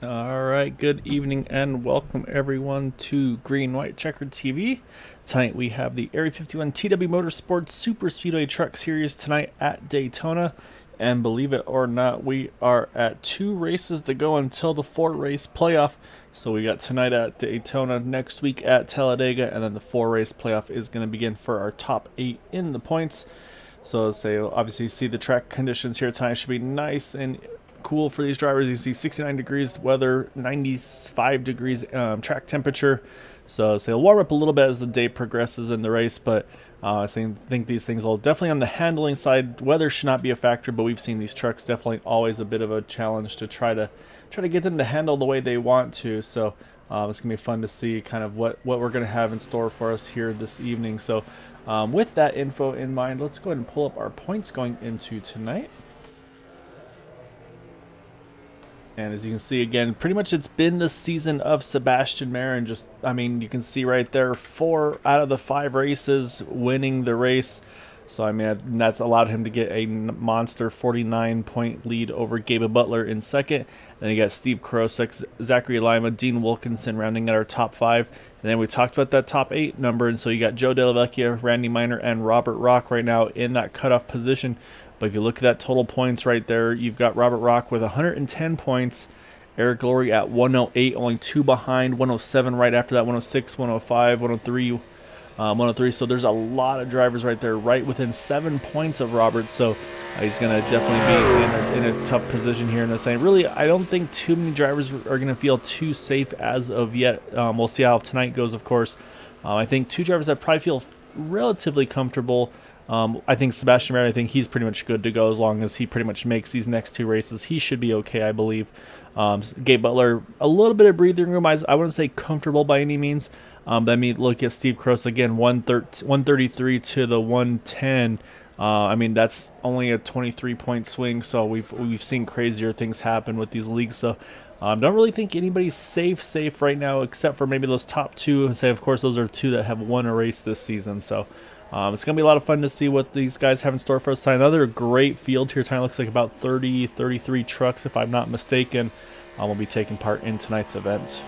All right, good evening and welcome everyone to Green White Checkered TV. Tonight we have the Area 51 TW Motorsports Super Speedway Truck Series tonight at Daytona. And believe it or not, we are at 2 races to go until the 4-race playoff. So we got tonight at Daytona, next week at Talladega, and then the 4-race playoff is going to begin for our top 8 in the points. So say obviously see the track conditions here tonight should be nice and cool for these drivers. You see 69 degrees weather, 95 degrees track temperature. So they'll warm up a little bit as the day progresses in the race, but I think these things will definitely on the handling side. Weather should not be a factor, but we've seen these trucks definitely always a bit of a challenge to try to get them to handle the way they want to. So it's gonna be fun to see kind of what we're gonna have in store for us here this evening. So with that info in mind, let's go ahead and pull up our points going into tonight. And as you can see, again, pretty much it's been the season of Sebastian Marin. Just, I mean, you can see right there, 4 out of the 5 races winning the race. So, I mean, that's allowed him to get a monster 49-point lead over Gabe Butler in second. Then you got Steve Krosek, Zachary Lima, Dean Wilkinson rounding out our top 5. And then we talked about that top 8 number. And so you got Joe Delavecchia, Randy Miner, and Robert Rock right now in that cutoff position. But if you look at that total points right there, you've got Robert Rock with 110 points, Eric Glory at 108, only 2 behind, 107 right after that, 106, 105, 103, 103. So there's a lot of drivers right there, right within 7 points of Robert. So he's going to definitely be in a tough position here in this lane. Really, I don't think too many drivers are going to feel too safe as of yet. We'll see how tonight goes, of course. I think 2 drivers that probably feel relatively comfortable. I think Sebastian Marin, I think he's pretty much good to go as long as he pretty much makes these next 2 races. He should be okay, I believe. Gabe Butler, a little bit of breathing room. I wouldn't say comfortable by any means. But I mean, look at Steve Cross again, 133 to the 110. I mean, that's only a 23-point swing. So we've seen crazier things happen with these leagues. So don't really think anybody's safe right now, except for maybe those top 2. And say, of course, those are 2 that have won a race this season. So. It's going to be a lot of fun to see what these guys have in store for us tonight. Another great field here tonight. Looks like about 30, 33 trucks, if I'm not mistaken, will be taking part in tonight's event.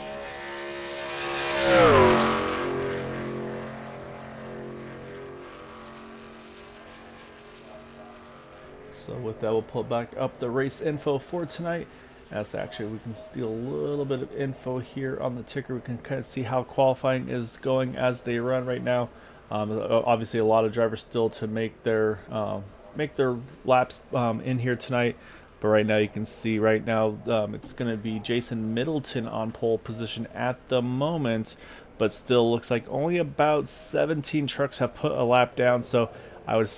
So with that, we'll pull back up the race info for tonight. As actually, we can steal a little bit of info here on the ticker. We can kind of see how qualifying is going as they run right now. Obviously, a lot of drivers still to make their laps in here tonight. But right now, you can see right now it's going to be Jason Middleton on pole position at the moment. But still looks like only about 17 trucks have put a lap down. So I would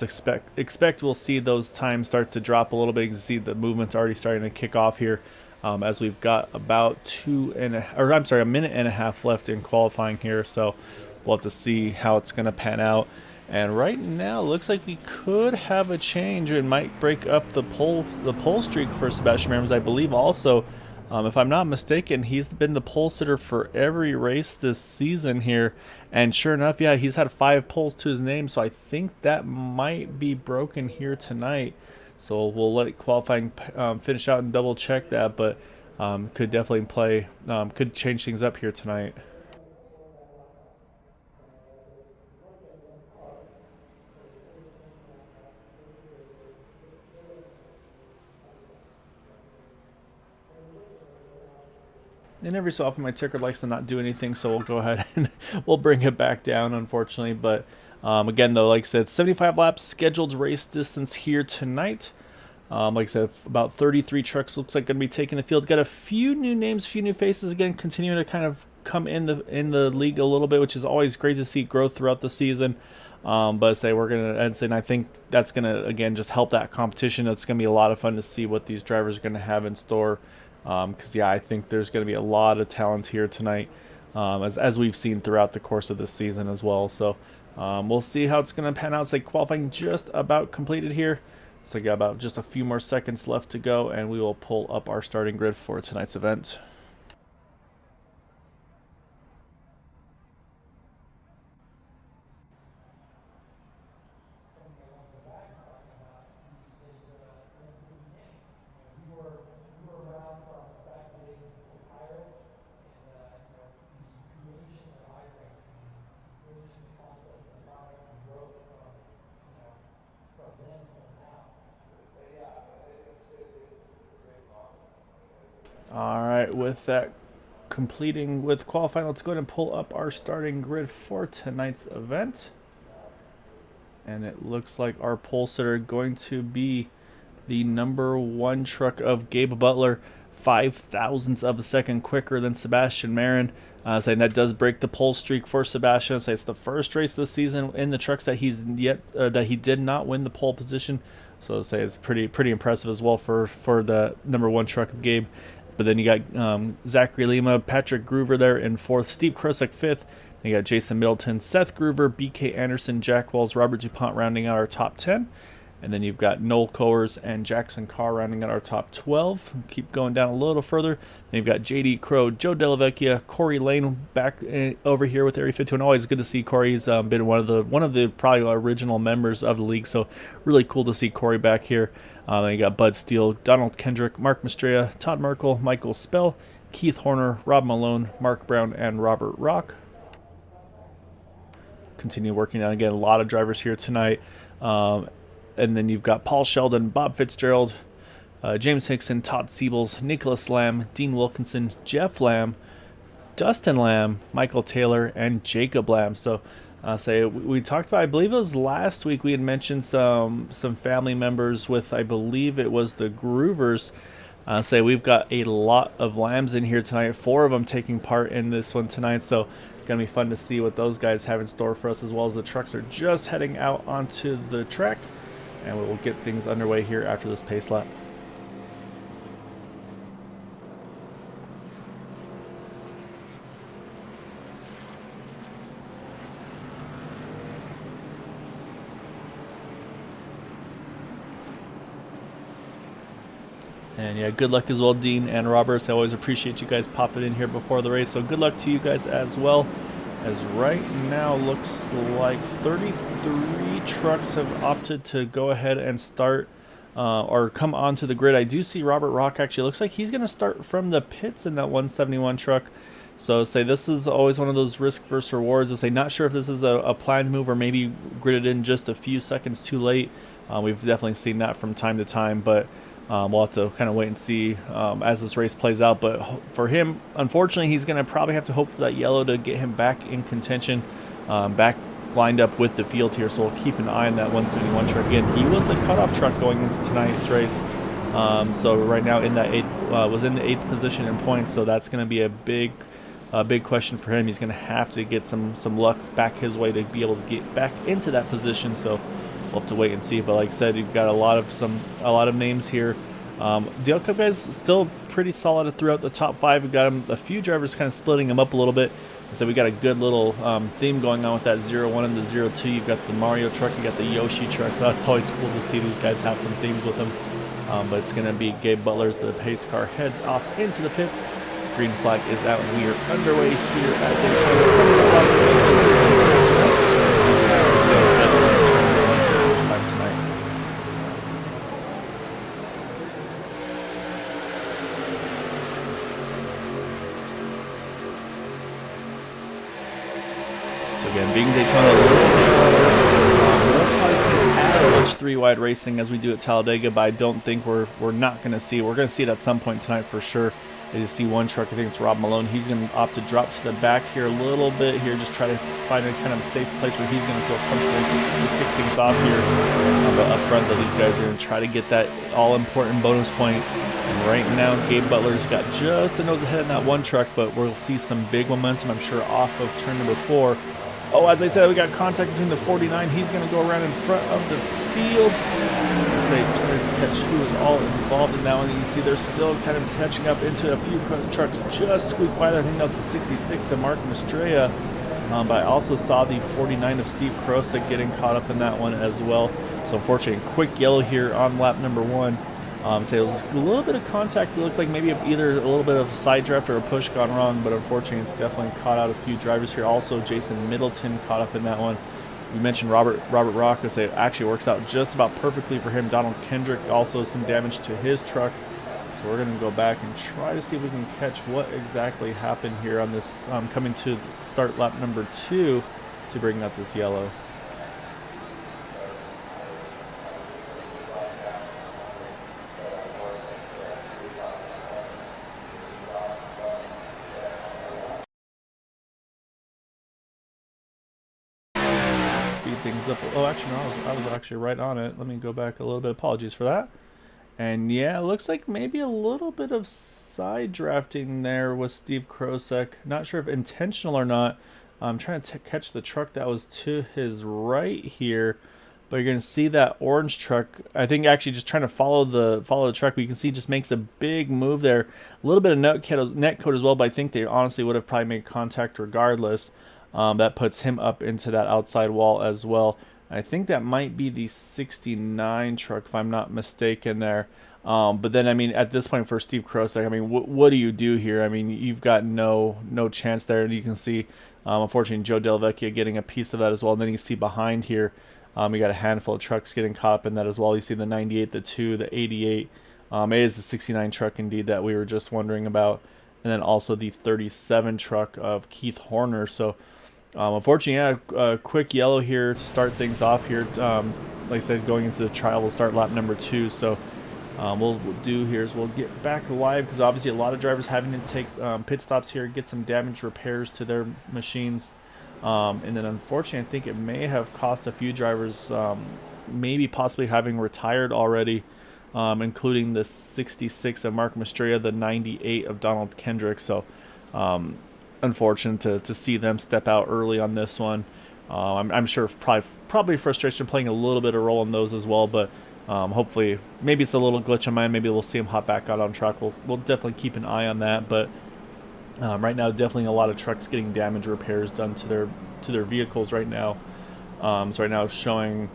expect we'll see those times start to drop a little bit. You can see the movement's already starting to kick off here. As we've got about a minute and a half left in qualifying here. So we'll have to see how it's going to pan out. And right now, it looks like we could have a change. It might break up the pole streak for Sebastian Marin. I believe also, if I'm not mistaken, he's been the pole sitter for every race this season here. And sure enough, yeah, he's had 5 poles to his name. So I think that might be broken here tonight. So we'll let qualifying finish out and double check that. But could definitely could change things up here tonight. And every so often my ticker likes to not do anything, so we'll go ahead and we'll bring it back down, unfortunately. But again, though, like I said, 75 laps scheduled race distance here tonight. Like I said, about 33 trucks looks like going to be taking the field. Got a few new names, few new faces again, continuing to kind of come in the league a little bit, which is always great to see growth throughout the season. But say we're gonna, and I think that's gonna again just help that competition. It's gonna be a lot of fun to see what these drivers are gonna have in store. Because yeah, I think there's going to be a lot of talent here tonight, as we've seen throughout the course of this season as well. So we'll see how it's going to pan out. It's like qualifying just about completed here. So we got about just a few more seconds left to go, and we will pull up our starting grid for tonight's event. All right, with that completing with qualifying, let's go ahead and pull up our starting grid for tonight's event. And it looks like our pole sitter going to be the #1 truck of Gabe Butler, 0.005 of a second quicker than Sebastian Marin. Saying that does break the pole streak for Sebastian. Say it's the first race of the season in the trucks that that he did not win the pole position. So say it's pretty impressive as well for the #1 truck of Gabe. But then you got Zachary Lima, Patrick Groover there in 4th, Steve Krosek 5th. Then you got Jason Middleton, Seth Groover, BK Anderson, Jack Wells, Robert DuPont rounding out our top 10. And then you've got Noel Coers and Jackson Carr rounding out our top 12. Keep going down a little further. Then you've got JD Crow, Joe Delavecchia, Corey Lane back over here with Area 51. Always good to see Corey. He's been one of the probably original members of the league. So really cool to see Corey back here. Then you got Bud Steele, Donald Kendrick, Mark Mastrella, Todd Merkel, Michael Spell, Keith Horner, Rob Malone, Mark Brown, and Robert Rock. Continue working on again. A lot of drivers here tonight. And then you've got Paul Sheldon, Bob Fitzgerald, James Hickson, Todd Siebels, Nicholas Lamb, Dean Wilkinson, Jeff Lamb, Dustin Lamb, Michael Taylor, and Jacob Lamb. So we talked about, I believe it was last week, we had mentioned some family members with, I believe it was the Groovers. We've got a lot of Lambs in here tonight, 4 of them taking part in this one tonight. So it's going to be fun to see what those guys have in store for us, as well as the trucks are just heading out onto the track. And we will get things underway here after this pace lap. And yeah, good luck as well, Dean and Roberts. I always appreciate you guys popping in here before the race. So good luck to you guys as well. As right now looks like 33 trucks have opted to go ahead and start or come onto the grid. I do see Robert Rock actually looks like he's going to start from the pits in that 171 truck. So this is always one of those risk versus rewards. Not sure if this is a planned move or maybe gridded in just a few seconds too late. We've definitely seen that from time to time, but we'll have to kind of wait and see as this race plays out. But for him, unfortunately, he's going to probably have to hope for that yellow to get him back in contention, back lined up with the field here. So we'll keep an eye on that 171 truck. Again, he was the cutoff truck going into tonight's race. So right now in that was in the 8th position in points. So that's going to be a big question for him. He's going to have to get some luck back his way to be able to get back into that position. So we'll have to wait and see. But like I said, you've got a lot of names here. The Cup guys still pretty solid throughout the top 5. We've got a few drivers kind of splitting them up a little bit. So we got a good little theme going on with that 01 and the 02. You've got the Mario truck, you got the Yoshi truck. So that's always cool to see these guys have some themes with them. But it's going to be Gabe Butler's the pace car heads off into the pits. Green flag is out. We are underway here at Daytona. Again, being Daytona a little bit we'll probably see as much 3-wide racing as we do at Talladega, but I don't think we're not going to see it. We're going to see it at some point tonight for sure. I just see one truck, I think it's Rob Malone. He's going to opt to drop to the back here a little bit here, just try to find a kind of safe place where he's going to feel comfortable to kick things off here. But up front, though, these guys are going to try to get that all-important bonus point. And right now, Gabe Butler's got just a nose ahead in that one truck, but we'll see some big momentum, I'm sure, off of turn number 4. Oh, as I said, we got contact between the 49. He's going to go around in front of the field. Trying to catch who is all involved in that one. You can see they're still kind of catching up into a few trucks just squeaked by there. I think that was the 66 of Mark Mastrella. But I also saw the 49 of Steve Krosek getting caught up in that one as well. So unfortunately, quick yellow here on lap number 1. So it was a little bit of contact. It looked like maybe either a little bit of a side draft or a push gone wrong, but unfortunately it's definitely caught out a few drivers here. Also, Jason Middleton caught up in that one. We mentioned Robert Rock. It actually works out just about perfectly for him. Donald Kendrick also some damage to his truck. So we're going to go back and try to see if we can catch what exactly happened here on this coming to start lap number 2 to bring up this yellow. ease up. Oh, actually, no, I was actually right on it. Let me go back a little bit. Apologies for that. And yeah, it looks like maybe a little bit of side drafting there with Steve Krosek. Not sure if intentional or not. I'm trying to catch the truck that was to his right here, but you're gonna see that orange truck. I think actually just trying to follow the truck, but you can see just makes a big move there. A little bit of net code as well, but I think they honestly would have probably made contact regardless. That puts him up into that outside wall as well. I think that might be the 69 truck, if I'm not mistaken there. But then, I mean, at this point for Steve Krosek, I mean, what do you do here? I mean, you've got no chance there. And you can see, unfortunately, Joe Delvecchia getting a piece of that as well. And then you see behind here, you got a handful of trucks getting caught up in that as well. You see the 98, the 2, the 88. It is the 69 truck indeed that we were just wondering about. And then also the 37 truck of Keith Horner. So, unfortunately, yeah, a quick yellow here to start things off here. Like I said, going into the trial, we'll start lap number 2. So we'll do here is we'll get back live because obviously a lot of drivers having to take pit stops here, get some damage repairs to their machines. And then unfortunately, I think it may have cost a few drivers maybe possibly having retired already, including the 66 of Mark Mastrella, the 98 of Donald Kendrick. So unfortunate to see them step out early on this one. I'm sure probably frustration playing a little bit of role in those as well, but hopefully maybe it's a little glitch on mine. Maybe we'll see them hop back out on track. We'll definitely keep an eye on that, but right now definitely a lot of trucks getting damage repairs done to their vehicles right now. So right now it's showing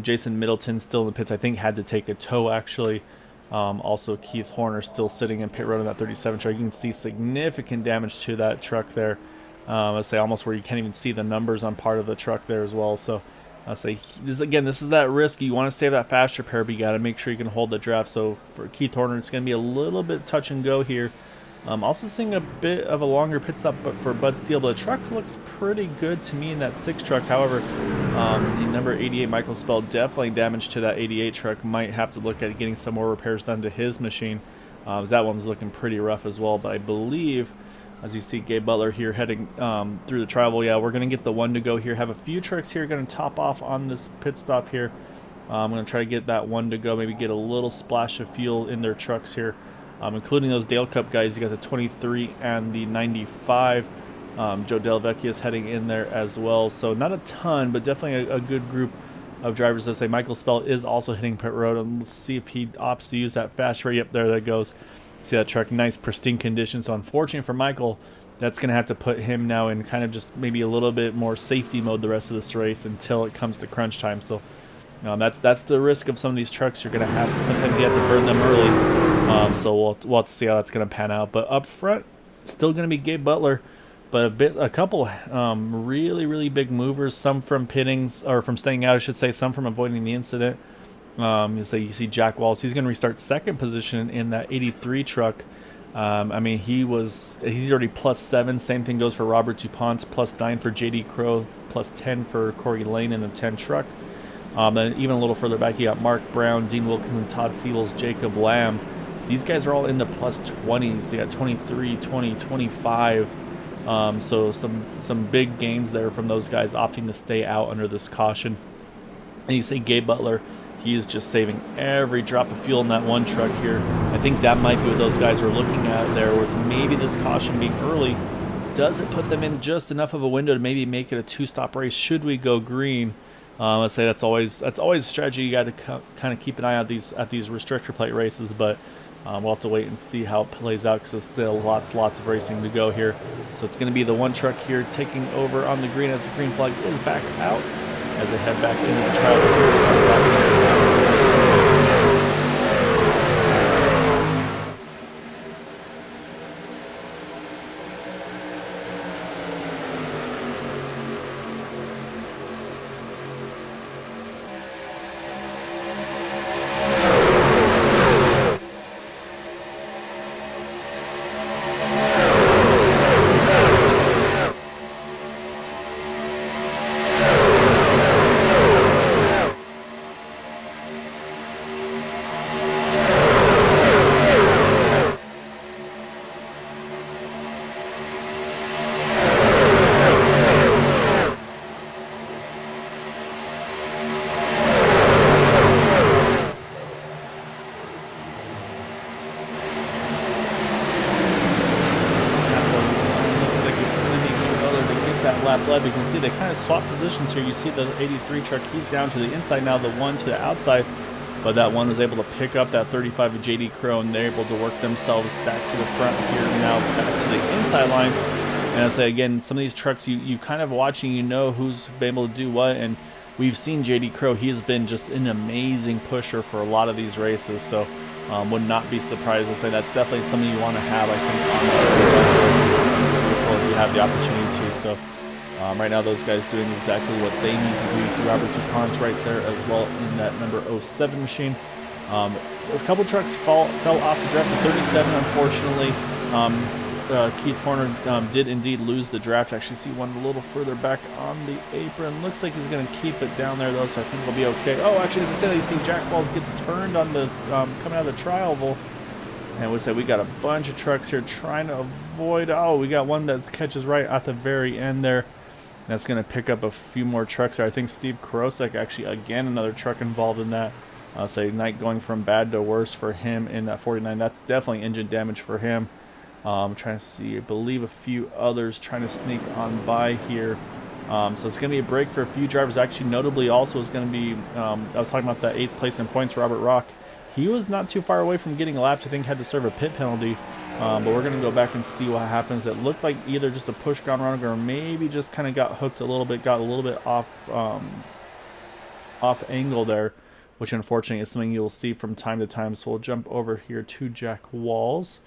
Jason Middleton still in the pits. I think had to take a tow actually. Also Keith Horner still sitting in pit road on that 37 truck. You can see significant damage to that truck there. Let's say almost where you can't even see the numbers on part of the truck there as well. So I'll say this is that risk. You want to save that fast repair, but you got to make sure you can hold the draft. So for Keith Horner, it's going to be a little bit touch and go here. Also seeing a bit of a longer pit stop, but for Bud Steele, but the truck looks pretty good to me in that 6 truck. However, the number 88 Michael Spell definitely damage to that 88 truck. Might have to look at getting some more repairs done to his machine. That one's looking pretty rough as well. But I believe, as you see Gabe Butler here heading through the travel, yeah, we're going to get the 1 to go here. Have a few trucks here going to top off on this pit stop here. I'm going to try to get that 1 to go, maybe get a little splash of fuel in their trucks here. Including those Dale Cup guys. You got the 23 and the 95. Joe Delvecchia is heading in there as well. So not a ton, but definitely a good group of drivers. Let's say Michael Spell is also hitting pit road, and let's see if he opts to use that fast rate. Yep, there that goes. See that truck, nice pristine condition. So unfortunate for Michael, that's going to have to put him now in kind of just maybe a little bit more safety mode the rest of this race until it comes to crunch time. So that's the risk of some of these trucks. You're going to have, sometimes you have to burn them early. So we'll have to see how that's going to pan out. But up front, still going to be Gabe Butler, but a couple really big movers. Some from pittings or from staying out, I should say. Some from avoiding the incident. You see Jack Wallace. He's going to restart second position in that 83 truck. I mean, he's already +7. Same thing goes for Robert DuPont. +9 for JD Crow. +10 for Corey Lane in the 10 truck. Then even a little further back, you got Mark Brown, Dean Wilkinson, Todd Siebels, Jacob Lamb. These guys are all in the +20s. You got 23, 20, 25. So some big gains there from those guys opting to stay out under this caution. And you see Gabe Butler, he is just saving every drop of fuel in that 1 truck here. I think that might be what those guys were looking at there, was maybe this caution being early. Does it put them in just enough of a window to maybe make it a 2-stop race should we go green? Let's say that's always a strategy. You got to kind of keep an eye out at these restrictor plate races, but we'll have to wait and see how it plays out because there's still lots of racing to go here. So it's going to be the 1 truck here taking over on the green as the green flag is back out as they head back into the trial. led. You can see they kind of swap positions here. You see the 83 truck, he's down to the inside now, the one to the outside. But that one was able to pick up that 35 of JD Crow, and they're able to work themselves back to the front here, now back to the inside line. And I say again, some of these trucks, you kind of watching, you know who's been able to do what. And we've seen JD Crow, he has been just an amazing pusher for a lot of these races. So would not be surprised to say that's definitely something you want to have, I think, on if you have the opportunity to. So right now, those guys doing exactly what they need to do. To Robert DuPont's right there as well in that number 07 machine. A couple trucks fell off the draft. The 37, unfortunately. Keith Horner did indeed lose the draft. Actually, see one a little further back on the apron. Looks like he's going to keep it down there, though, so I think it'll be okay. Oh, actually, as I said, you see Jack Walls gets turned on the coming out of the tri-oval. And we said we got a bunch of trucks here trying to avoid. Oh, we got one that catches right at the very end there. That's going to pick up a few more trucks there. I think Steve Karosek, actually, again, another truck involved in that. So night going from bad to worse for him in that 49. That's definitely engine damage for him. I'm trying to see, I believe a few others trying to sneak on by here. So it's going to be a break for a few drivers. Actually, notably also is going to be, I was talking about that 8th place in points, Robert Rock. He was not too far away from getting lapped. I think had to serve a pit penalty. But we're going to go back and see what happens. It looked like either just a push gone wrong or maybe just kind of got hooked a little bit, got a little bit off angle there, which unfortunately is something you'll see from time to time. So we'll jump over here to Jack Walls.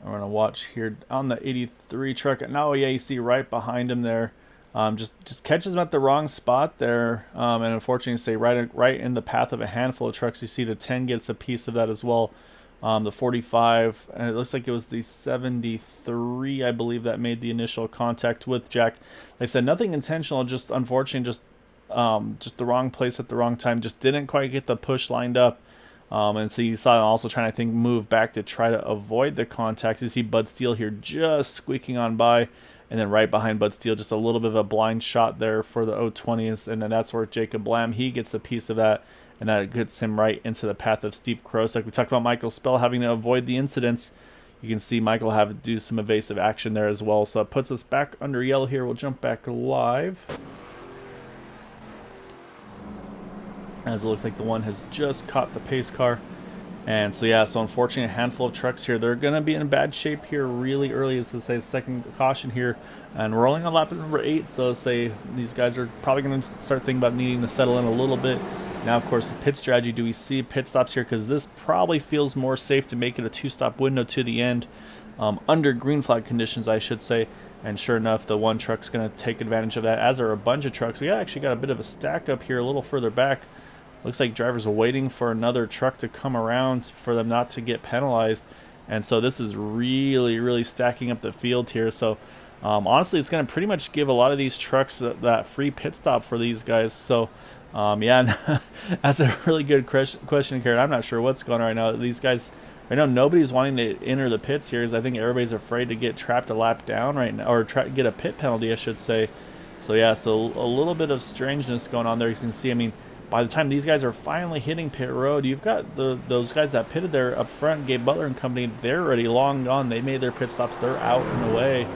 We're going to watch here on the 83 truck. Now, yeah, you see right behind him there. Just catches him at the wrong spot there. And unfortunately, say right in the path of a handful of trucks. You see the 10 gets a piece of that as well. The 45, and it looks like it was the 73, I believe, that made the initial contact with Jack. Like I said, nothing intentional, just unfortunate, just the wrong place at the wrong time. Just didn't quite get the push lined up. And so you saw him also trying to, I think, move back to try to avoid the contact. You see Bud Steele here just squeaking on by, and then right behind Bud Steele, just a little bit of a blind shot there for the 020s, and then that's where Jacob Lamb, he gets a piece of that. And that gets him right into the path of Steve Cross. Like we talked about Michael Spell having to avoid the incidents. You can see Michael have to do some evasive action there as well. So it puts us back under yellow here. We'll jump back live. As it looks like the one has just caught the pace car. And so yeah, so unfortunately a handful of trucks here. They're going to be in bad shape here really early, as to say second caution here. And we're only on lap number 8, so say these guys are probably going to start thinking about needing to settle in a little bit. Now, of course, the pit strategy, do we see pit stops here? Because this probably feels more safe to make it a 2-stop window to the end. Under green flag conditions, I should say. And sure enough, the one truck's going to take advantage of that, as are a bunch of trucks. We actually got a bit of a stack up here a little further back. Looks like drivers are waiting for another truck to come around for them not to get penalized. And so this is really, really stacking up the field here. So honestly, it's going to pretty much give a lot of these trucks that free pit stop for these guys. So yeah, that's a really good question, Karen. I'm not sure what's going on right now. These guys, right now, nobody's wanting to enter the pits here, because I think everybody's afraid to get trapped a lap down right now, or get a pit penalty, I should say. So yeah, so a little bit of strangeness going on there. You can see, I mean, by the time these guys are finally hitting pit road, you've got those guys that pitted there up front, Gabe Butler and company, they're already long gone. They made their pit stops. They're out and away.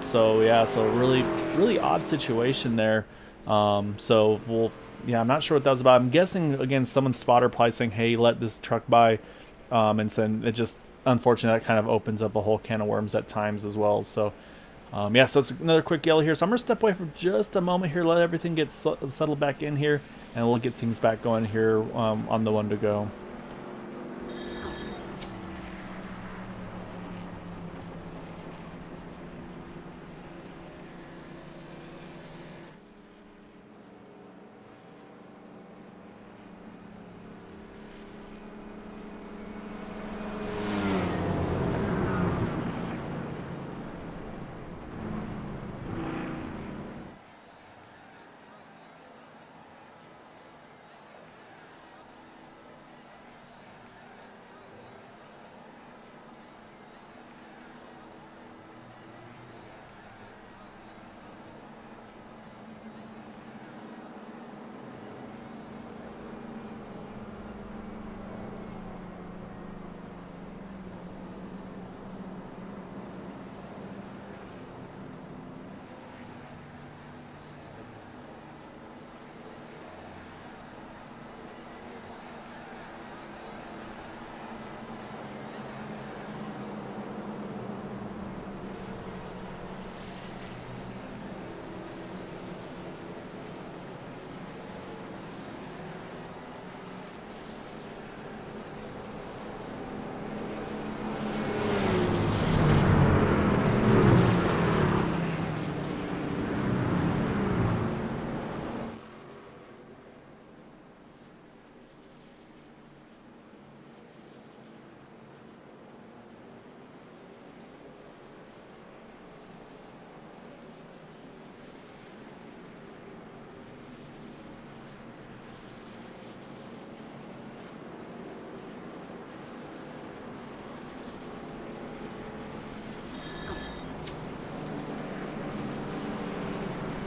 So yeah, so really, really odd situation there. So yeah, I'm not sure what that was about. I'm guessing, again, someone's spotter probably saying, hey, let this truck by. And then it just, unfortunately, that kind of opens up a whole can of worms at times as well. So yeah, so it's another quick yellow here. So I'm going to step away for just a moment here, let everything get settled back in here, and we'll get things back going here on the one to go.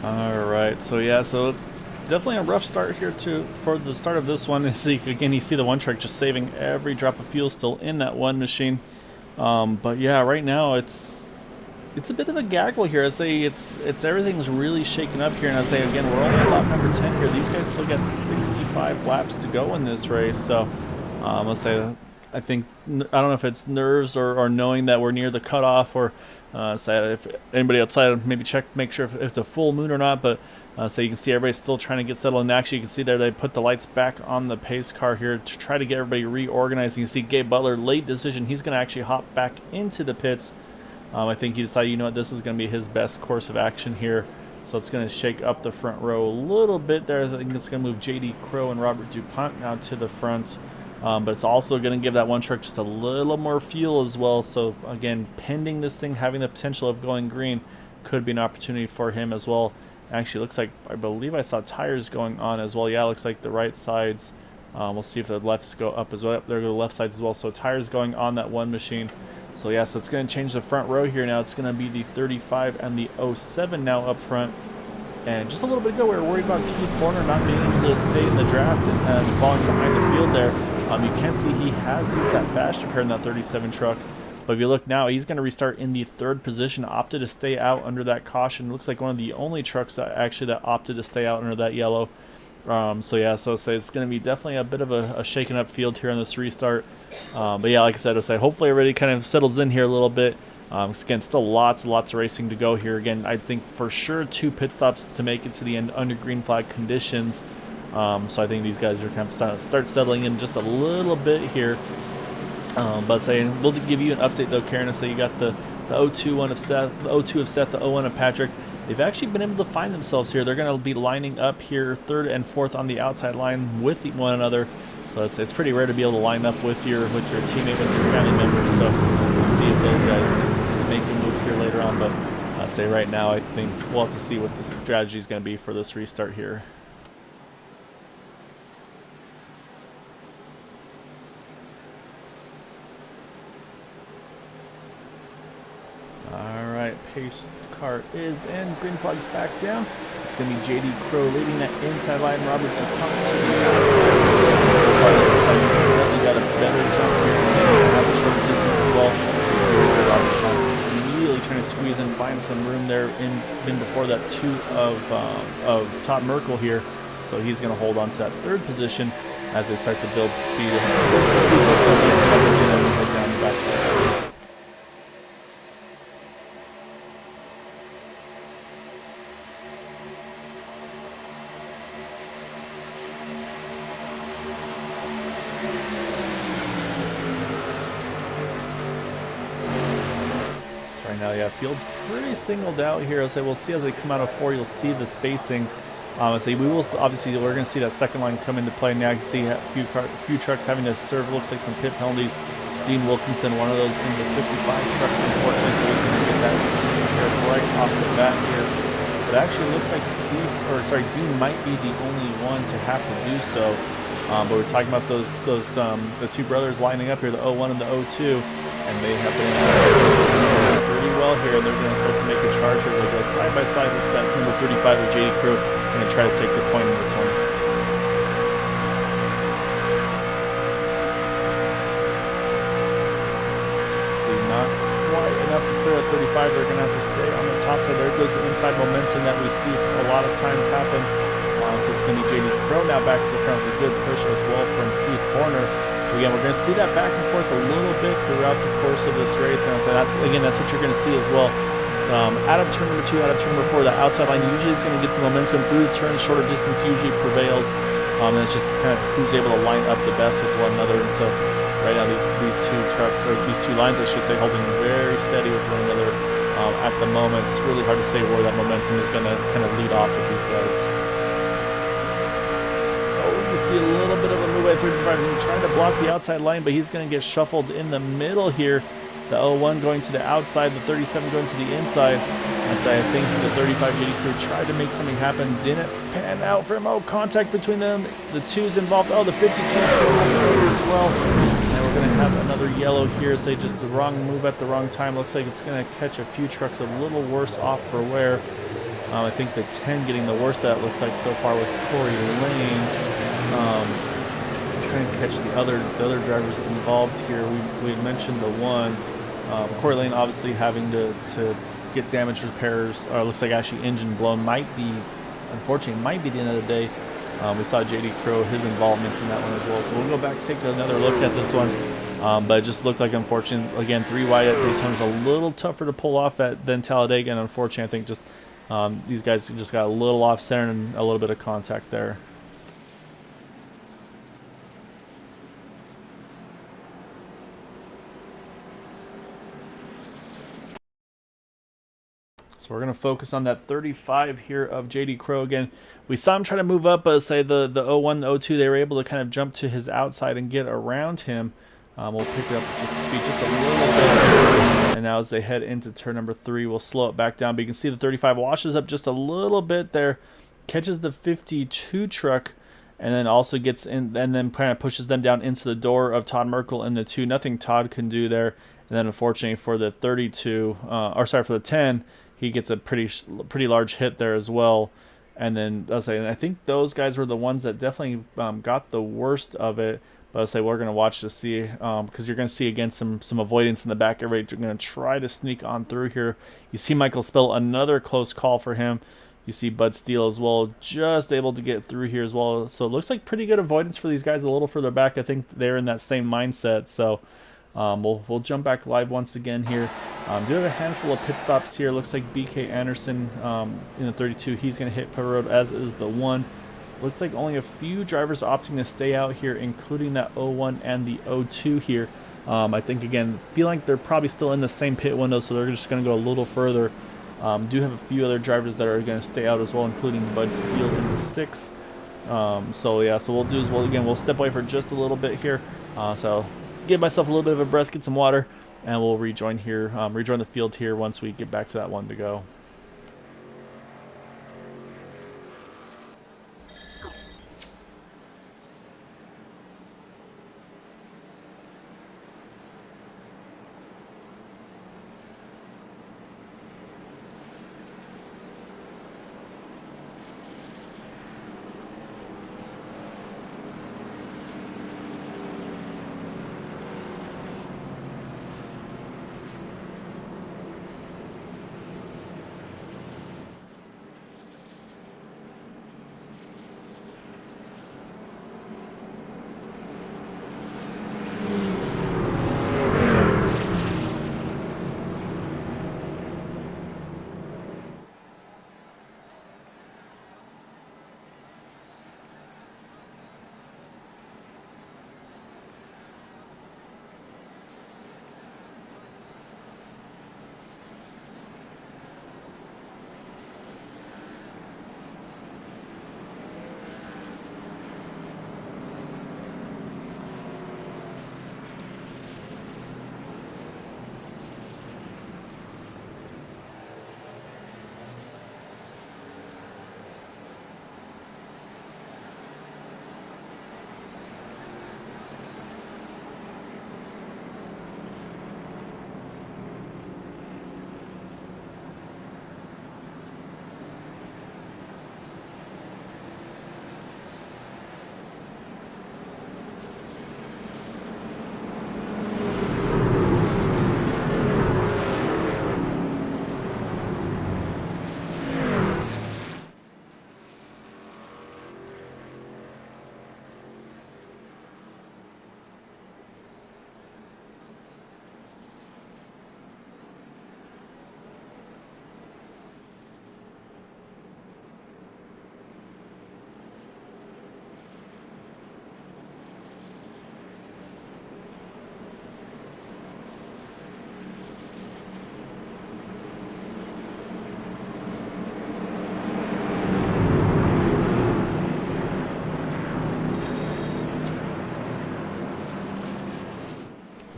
All right, so yeah, so definitely a rough start here for the start of this one. See, again, you see the one truck just saving every drop of fuel still in that one machine. But yeah, right now it's a bit of a gaggle here. I say it's everything's really shaken up here, and I say again we're only at lap number 10 here. These guys still got 65 laps to go in this race, so let's say I think I don't know if it's nerves or knowing that we're near the cutoff, or say if anybody outside maybe make sure if it's a full moon or not. But so you can see everybody's still trying to get settled, and actually you can see there they put the lights back on the pace car here to try to get everybody reorganized. You can see Gabe Butler, late decision, he's going to actually hop back into the pits. I think he decided, you know what, this is going to be his best course of action here. So it's going to shake up the front row a little bit there. I think it's going to move J.D. Crow and Robert DuPont now to the front. But it's also going to give that one truck just a little more fuel as well. So again, pending this thing having the potential of going green, could be an opportunity for him as well. Actually, looks like, I believe I saw tires going on as well. Yeah, looks like the right sides. We'll see if the lefts go up as well. There go the left sides as well. So tires going on that one machine. So yeah, so it's going to change the front row here now. It's going to be the 35 and the 07 now up front. And just a little bit ago, we were worried about Keith Horner not being able to stay in the draft and falling behind the field there. You can see he has used that fast repair in that 37 truck. But if you look now, he's going to restart in the third position, opted to stay out under that caution. Looks like one of the only trucks that opted to stay out under that yellow. So yeah, so it's going to be definitely a bit of a shaken up field here on this restart. But yeah, like I said, hopefully everybody kind of settles in here a little bit. Again, still lots and lots of racing to go here. Again, I think for sure 2 pit stops to make it to the end under green flag conditions. So I think these guys are kind of start settling in just a little bit here. But saying we'll give you an update though, Karen. So you got the 02 one of Seth, the 02 of Seth, the 01 of Patrick. They've actually been able to find themselves here. They're going to be lining up here, 3rd and 4th on the outside line with one another. So it's pretty rare to be able to line up with your teammate, with your family members. So we'll see if those guys can make a move here later on. But say right now, I think we'll have to see what the strategy is going to be for this restart here. All right, pace car is in. Green flag's back down. It's going to be J.D. Crow leading that inside line. Robert DuPont to the outside. He got a better jump here and have a short distance as well. Robert DuPont really trying to squeeze and find some room there in before that 2 of Todd Merkel here. So he's going to hold on to that 3rd position as they start to build speed. Down the back. Now, yeah, field's pretty singled out here. I'll say we'll see as they come out of 4. You'll see the spacing. I'll say we will obviously we're going to see that second line come into play now. You can see a few trucks having to serve. Looks like some pit penalties. Dean Wilkinson, one of those in the 55 truck, unfortunately, so he's going to get that right off the bat here. But actually, looks like Dean might be the only one to have to do so. But we're talking about the 2 brothers lining up here, the 01 and the 02, and they have been pretty well here. They're going to start to make a charge here. They go side by side with that number 35 of J.D. Crew and try to take the point in this one. See, not quite enough to clear at 35. They're going to have to stay on the top side. There goes the inside momentum that we see a lot of times happen. So it's going to be J.D. Crow now back to the front with a good push as well from Keith Horner. Again, we're going to see that back and forth a little bit throughout the course of this race. And so that's what you're going to see as well. Out of turn number 2, out of turn number 4, the outside line usually is going to get the momentum through the turn. Shorter distance usually prevails. And it's just kind of who's able to line up the best with one another. And so right now these 2 trucks, or these 2 lines, I should say, holding very steady with one another at the moment. It's really hard to say where that momentum is going to kind of lead off with these guys. See a little bit of a move at 35. He's trying to block the outside line, but he's going to get shuffled in the middle here. The 01 going to the outside, the 37 going to the inside. I think the 35 J.D. Crew tried to make something happen, didn't pan out for him. Oh, contact between them. The 2's involved. Oh, the 52's as well. And we're going to have another yellow here. Say just the wrong move at the wrong time. Looks like it's going to catch a few trucks a little worse off for wear. I think the 10 getting the worst of that looks like so far with Corey Lane. Trying to catch the other drivers involved here. We had mentioned the one. Corey Lane obviously having to get damage repairs. Looks like actually engine blown. Unfortunately, might be the end of the day. We saw JD Crow, his involvement in that one as well. So we'll go back, take another look at this one. But it just looked like, unfortunately, again, 3 wide at Daytona is a little tougher to pull off than Talladega. And unfortunately, I think just these guys just got a little off center and a little bit of contact there. So we're going to focus on that 35 here of JD Crow again. We saw him try to move up, but say the 01, the 02, they were able to kind of jump to his outside and get around him. We'll pick up just the speed just a little bit. And now as they head into turn number 3, we'll slow it back down. But you can see the 35 washes up just a little bit there, catches the 52 truck, and then also gets in, and then kind of pushes them down into the door of Todd Merkel in the 2. Nothing Todd can do there. And then unfortunately for the 32, for the 10, he gets a pretty large hit there as well. And then I think those guys were the ones that definitely got the worst of it. But I'll say we're going to watch to see, because you're going to see again some avoidance in the back. Everybody going to try to sneak on through here. You see Michael Spill, another close call for him. You see Bud Steele as well, just able to get through here as well. So it looks like pretty good avoidance for these guys a little further back. I think they're in that same mindset. So we'll jump back live once again here. Do have a handful of pit stops here. Looks like BK Anderson in the 32. He's going to hit pit road, as is the 1. Looks like only a few drivers opting to stay out here, including that 01 and the 02 here. I think, again, feel like they're probably still in the same pit window, so they're just going to go a little further. Do have a few other drivers that are going to stay out as well, including Bud Steele in the 6. So we'll do is, we'll step away for just a little bit here. So give myself a little bit of a breath, get some water, and we'll rejoin the field here once we get back to that one to go.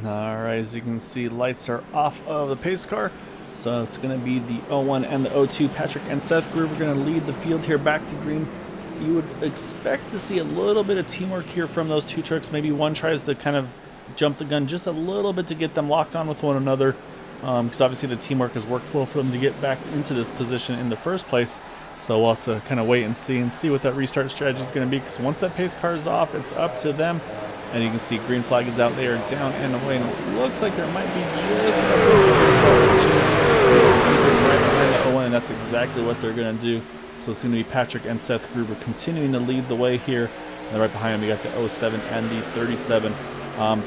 Alright, as you can see, lights are off of the pace car. So it's going to be the 01 and the 02. Patrick and Seth Gruber are going to lead the field here back to green. You would expect to see a little bit of teamwork here from those two trucks. Maybe one tries to kind of jump the gun just a little bit to get them locked on with one another. because obviously the teamwork has worked well for them to get back into this position in the first place. So we'll have to kind of wait and see what that restart strategy is going to be, because once that pace car is off, it's up to them. And you can see green flag is out there, down and away, and it looks like there might be just right behind the 01, and that's exactly what they're going to do. So it's going to be Patrick and Seth Gruber continuing to lead the way here. And right behind them, we got the 07 and the 37.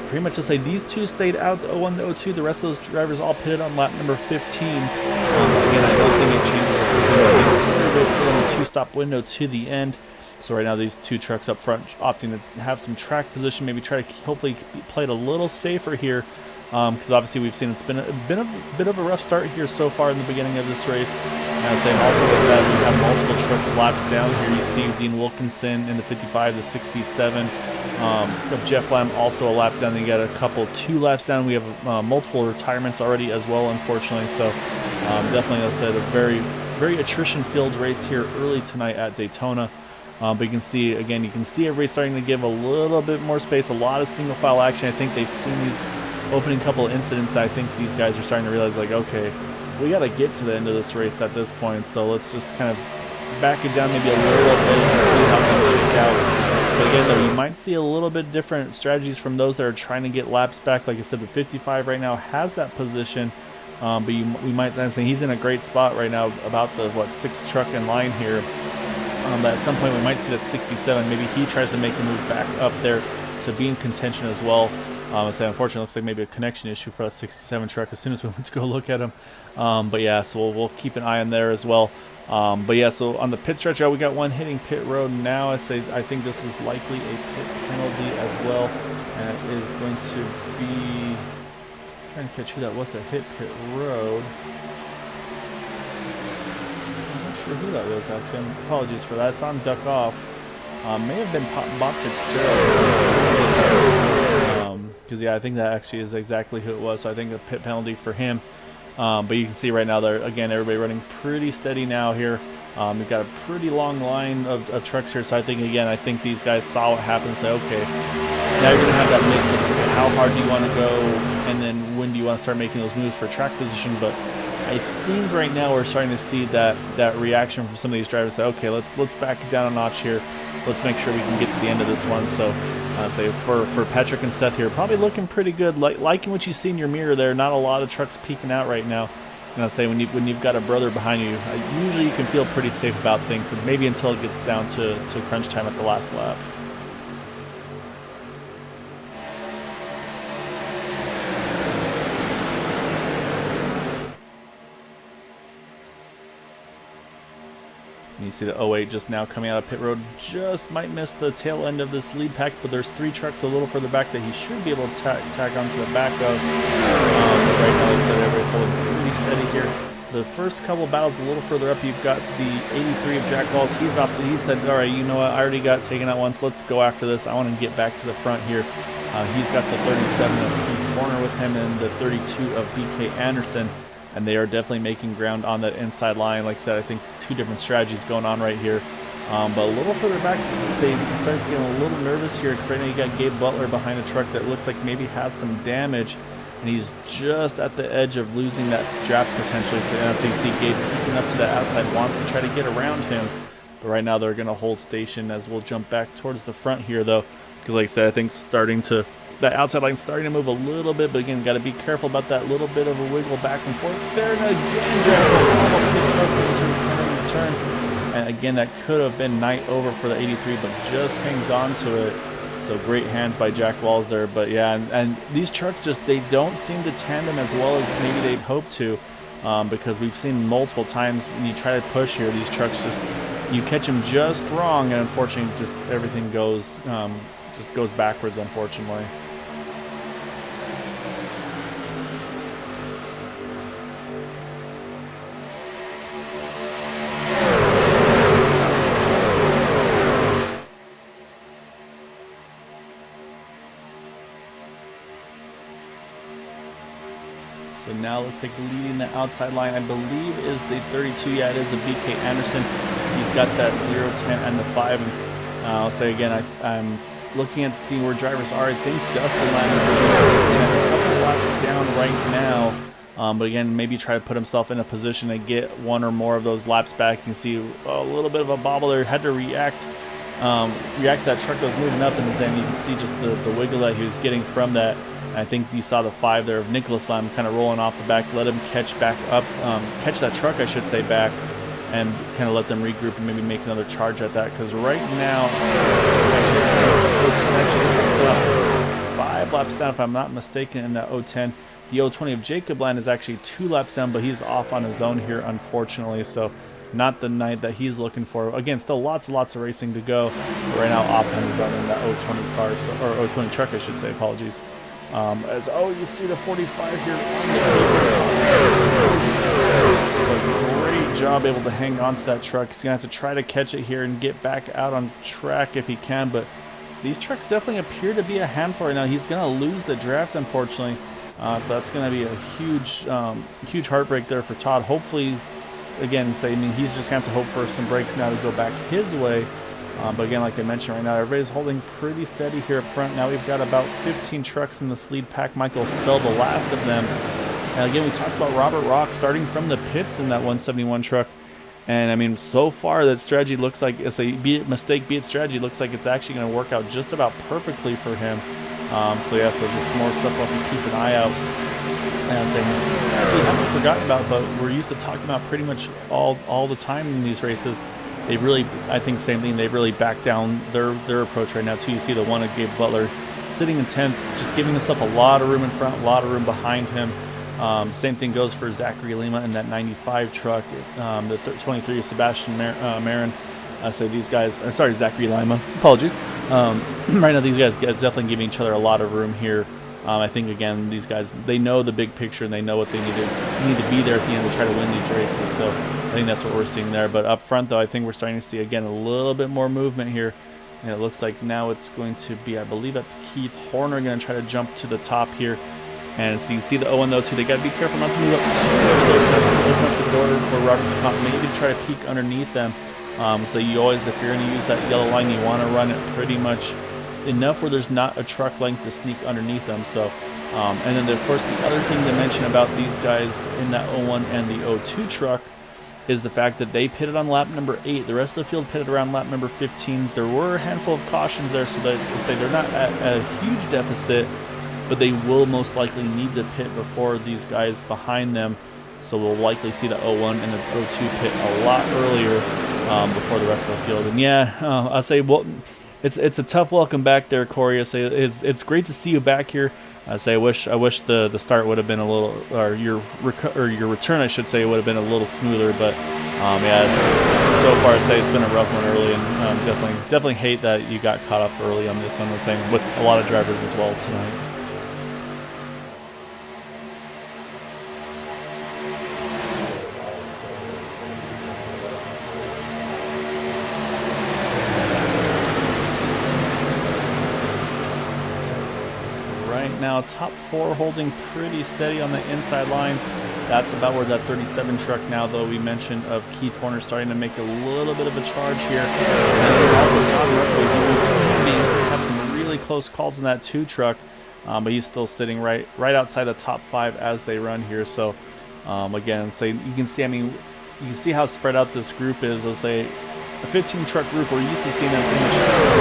Pretty much to say these two stayed out, the 01, the 02. The rest of those drivers all pitted on lap number 15. Again, I don't think it changes. Everybody's still in the two-stop window to the end. So right now, these two trucks up front opting to have some track position, maybe try to hopefully play it a little safer here. Because obviously we've seen it's been a bit of a rough start here so far in the beginning of this race. And I was saying also with that, we have multiple trucks laps down here. You see Dean Wilkinson in the 55, the 67. Of Jeff Lamb also a lap down. Then you got a couple 2 laps down. We have multiple retirements already as well, unfortunately. So definitely, let's say, a very attrition-filled race here early tonight at Daytona. But you can see, again, everybody starting to give a little bit more space, a lot of single file action. I think they've seen these opening couple of incidents. I think these guys are starting to realize, like, okay, we got to get to the end of this race at this point. So let's just kind of back it down maybe a little bit and see how things shake out. But again, though, you might see a little bit different strategies from those that are trying to get laps back. Like I said, the 55 right now has that position. But we might say he's in a great spot right now, about the 6th truck in line here. But at some point we might see that 67. Maybe he tries to make a move back up there to be in contention as well. So unfortunately, it looks like maybe a connection issue for that 67 truck as soon as we went to go look at him. But yeah, so we'll keep an eye on there as well. But yeah, so on the pit stretch out, we got one hitting pit road now. I think this is likely a pit penalty as well, and it is going to be, trying to catch who that was that hit pit road. I'm not sure who that was actually. Apologies for that. It's on duck off. May have been Bob Fitzgerald. Because yeah, I think that actually is exactly who it was. So I think a pit penalty for him. But you can see right now, they're, again, everybody running pretty steady now here. We've got a pretty long line of trucks here. So I think these guys saw what happened and said, okay, now you're going to have that mix of, okay, how hard do you want to go, and then when do you want to start making those moves for track position. But I think right now we're starting to see that reaction from some of these drivers. Say, okay, let's back it down a notch here. Let's make sure we can get to the end of this one. So say for Patrick and Seth here, probably looking pretty good. Liking what you see in your mirror there. Not a lot of trucks peeking out right now. And I'll say when you've got a brother behind you, usually you can feel pretty safe about things. And maybe until it gets down to crunch time at the last lap. And you see the 08 just now coming out of pit road, just might miss the tail end of this lead pack, but there's 3 trucks a little further back that he should be able to tack onto the back of. But right now, like I said, everybody's holding pretty steady here. The first couple of battles a little further up, you've got the 83 of Jack Walls. He said, all right, you know what, I already got taken out once. Let's go after this. I want to get back to the front here. He's got the 37 of Keith Warner with him and the 32 of BK Anderson. And they are definitely making ground on that inside line. Like I said, I think 2 different strategies going on right here. But a little further back, you start getting a little nervous here, because right now you got Gabe Butler behind a truck that looks like maybe has some damage. And he's just at the edge of losing that draft potentially. So as you can see, Gabe keeping up to the outside, wants to try to get around him. But right now they're going to hold station as we'll jump back towards the front here, though. Because like I said, I think that outside line starting to move a little bit, but again, got to be careful about that little bit of a wiggle back and forth there. And again, Jack almost gets up into the turn. And again, that could have been night over for the 83, but just hangs on to it. So great hands by Jack Walls there. But yeah, and these trucks they don't seem to tandem as well as maybe they'd hoped to, because we've seen multiple times when you try to push here, these trucks you catch them just wrong, and unfortunately, just everything goes backwards, unfortunately. So now looks like leading the outside line, I believe, is the 32. Yeah, it is a BK Anderson. He's got that 0, 10, and the 5. And I'll say again, I'm looking at seeing where drivers are. I think Justin Line is a couple laps down right now. But again, maybe try to put himself in a position to get one or more of those laps back. You can see a little bit of a bobble there. Had to react to that truck that was moving up, and then you can see just the wiggle that he was getting from that. And I think you saw the 5 there of Nicholas Lime kind of rolling off the back, let him catch back up, catch that truck, I should say, back, and kind of let them regroup and maybe make another charge at that. Because right now, actually 5 laps down, if I'm not mistaken, in that 010. The 020 of Jacob Land is actually 2 laps down, but he's off on his own here, unfortunately. So not the night that he's looking for. Again, still lots and lots of racing to go. But right now, off on his own in that 020 car, or 020 truck, I should say. Apologies. You see the 45 here. Great job able to hang on to that truck. He's going to have to try to catch it here and get back out on track if he can. But these trucks definitely appear to be a handful right now. He's going to lose the draft, unfortunately. So that's going to be a huge heartbreak there for Todd. Hopefully, again, he's just going to have to hope for some breaks now to go back his way. But again, like I mentioned right now, everybody's holding pretty steady here up front. Now we've got about 15 trucks in this lead pack. Michael Spell, the last of them. And again, we talked about Robert Rock starting from the pits in that 171 truck. And so far that strategy looks like it's a mistake, be it strategy, looks like it's actually going to work out just about perfectly for him. So just more stuff we'll have to keep an eye out. And actually haven't forgotten about, but we're used to talking about pretty much all the time in these races. They really, I think, same thing. They've really backed down their approach right now too. You see the one of Gabe Butler sitting in 10th, just giving himself a lot of room in front, a lot of room behind him. Same thing goes for Zachary Lima in that 95 truck, the 23 of Sebastian Marin. So these guys, Zachary Lima, apologies. Right now these guys definitely giving each other a lot of room here. I think, again, these guys, they know the big picture and they know what they need to be there at the end to try to win these races. So I think that's what we're seeing there. But up front, though, I think we're starting to see, again, a little bit more movement here. And it looks like now it's going to be, I believe that's Keith Horner going to try to jump to the top here. And so you see the 0-1, though, too. They got to be careful not to move up too much. Open up the door for Robert to come, maybe try to peek underneath them. So you always, if you're going to use that yellow line, you want to run it pretty much enough where there's not a truck length to sneak underneath them. So, and then of course the other thing to mention about these guys in that 01 and the 02 truck is the fact that they pitted on lap number 8. The rest of the field pitted around lap number 15. There were a handful of cautions there, so that they're not at a huge deficit, but they will most likely need to pit before these guys behind them. So we'll likely see the 01 and the 02 pit a lot earlier before the rest of the field. And I'll say, well, it's a tough welcome back there, Corey. I say it's great to see you back here. I say I wish the start would have been a little, or your return, I should say, would have been a little smoother. But so far I say it's been a rough one early, and definitely hate that you got caught up early on this one. The same with a lot of drivers as well tonight. Now top 4 holding pretty steady on the inside line. That's about where that 37 truck now, though, we mentioned of Keith Horner starting to make a little bit of a charge here. And also Tom Ruckley, have some really close calls in that 2 truck, but he's still sitting right outside the top 5 as they run here. So again, so you can see, you can see how spread out this group is. Let's say a 15 truck group, we're used to seeing them pretty much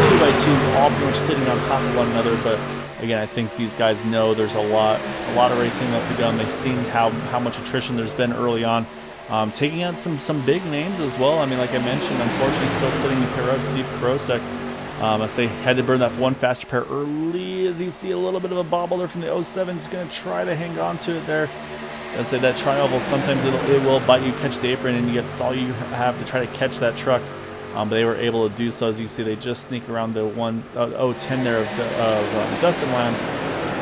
2 by 2, all pretty much sitting on top of one another, but again, I think these guys know there's a lot of racing left to go, and they've seen how much attrition there's been early on. Taking out some big names as well. Like I mentioned, unfortunately still sitting in pit road, Steve Karosek. I say had to burn that one faster pair early, as you see a little bit of a bobble there from the 07. He's going to try to hang on to it there. I say that tri-oval, sometimes it will bite you, catch the apron, and that's all you have to try to catch that truck. But they were able to do so. As you see, they just sneak around the 010 there of Dustin Lamb.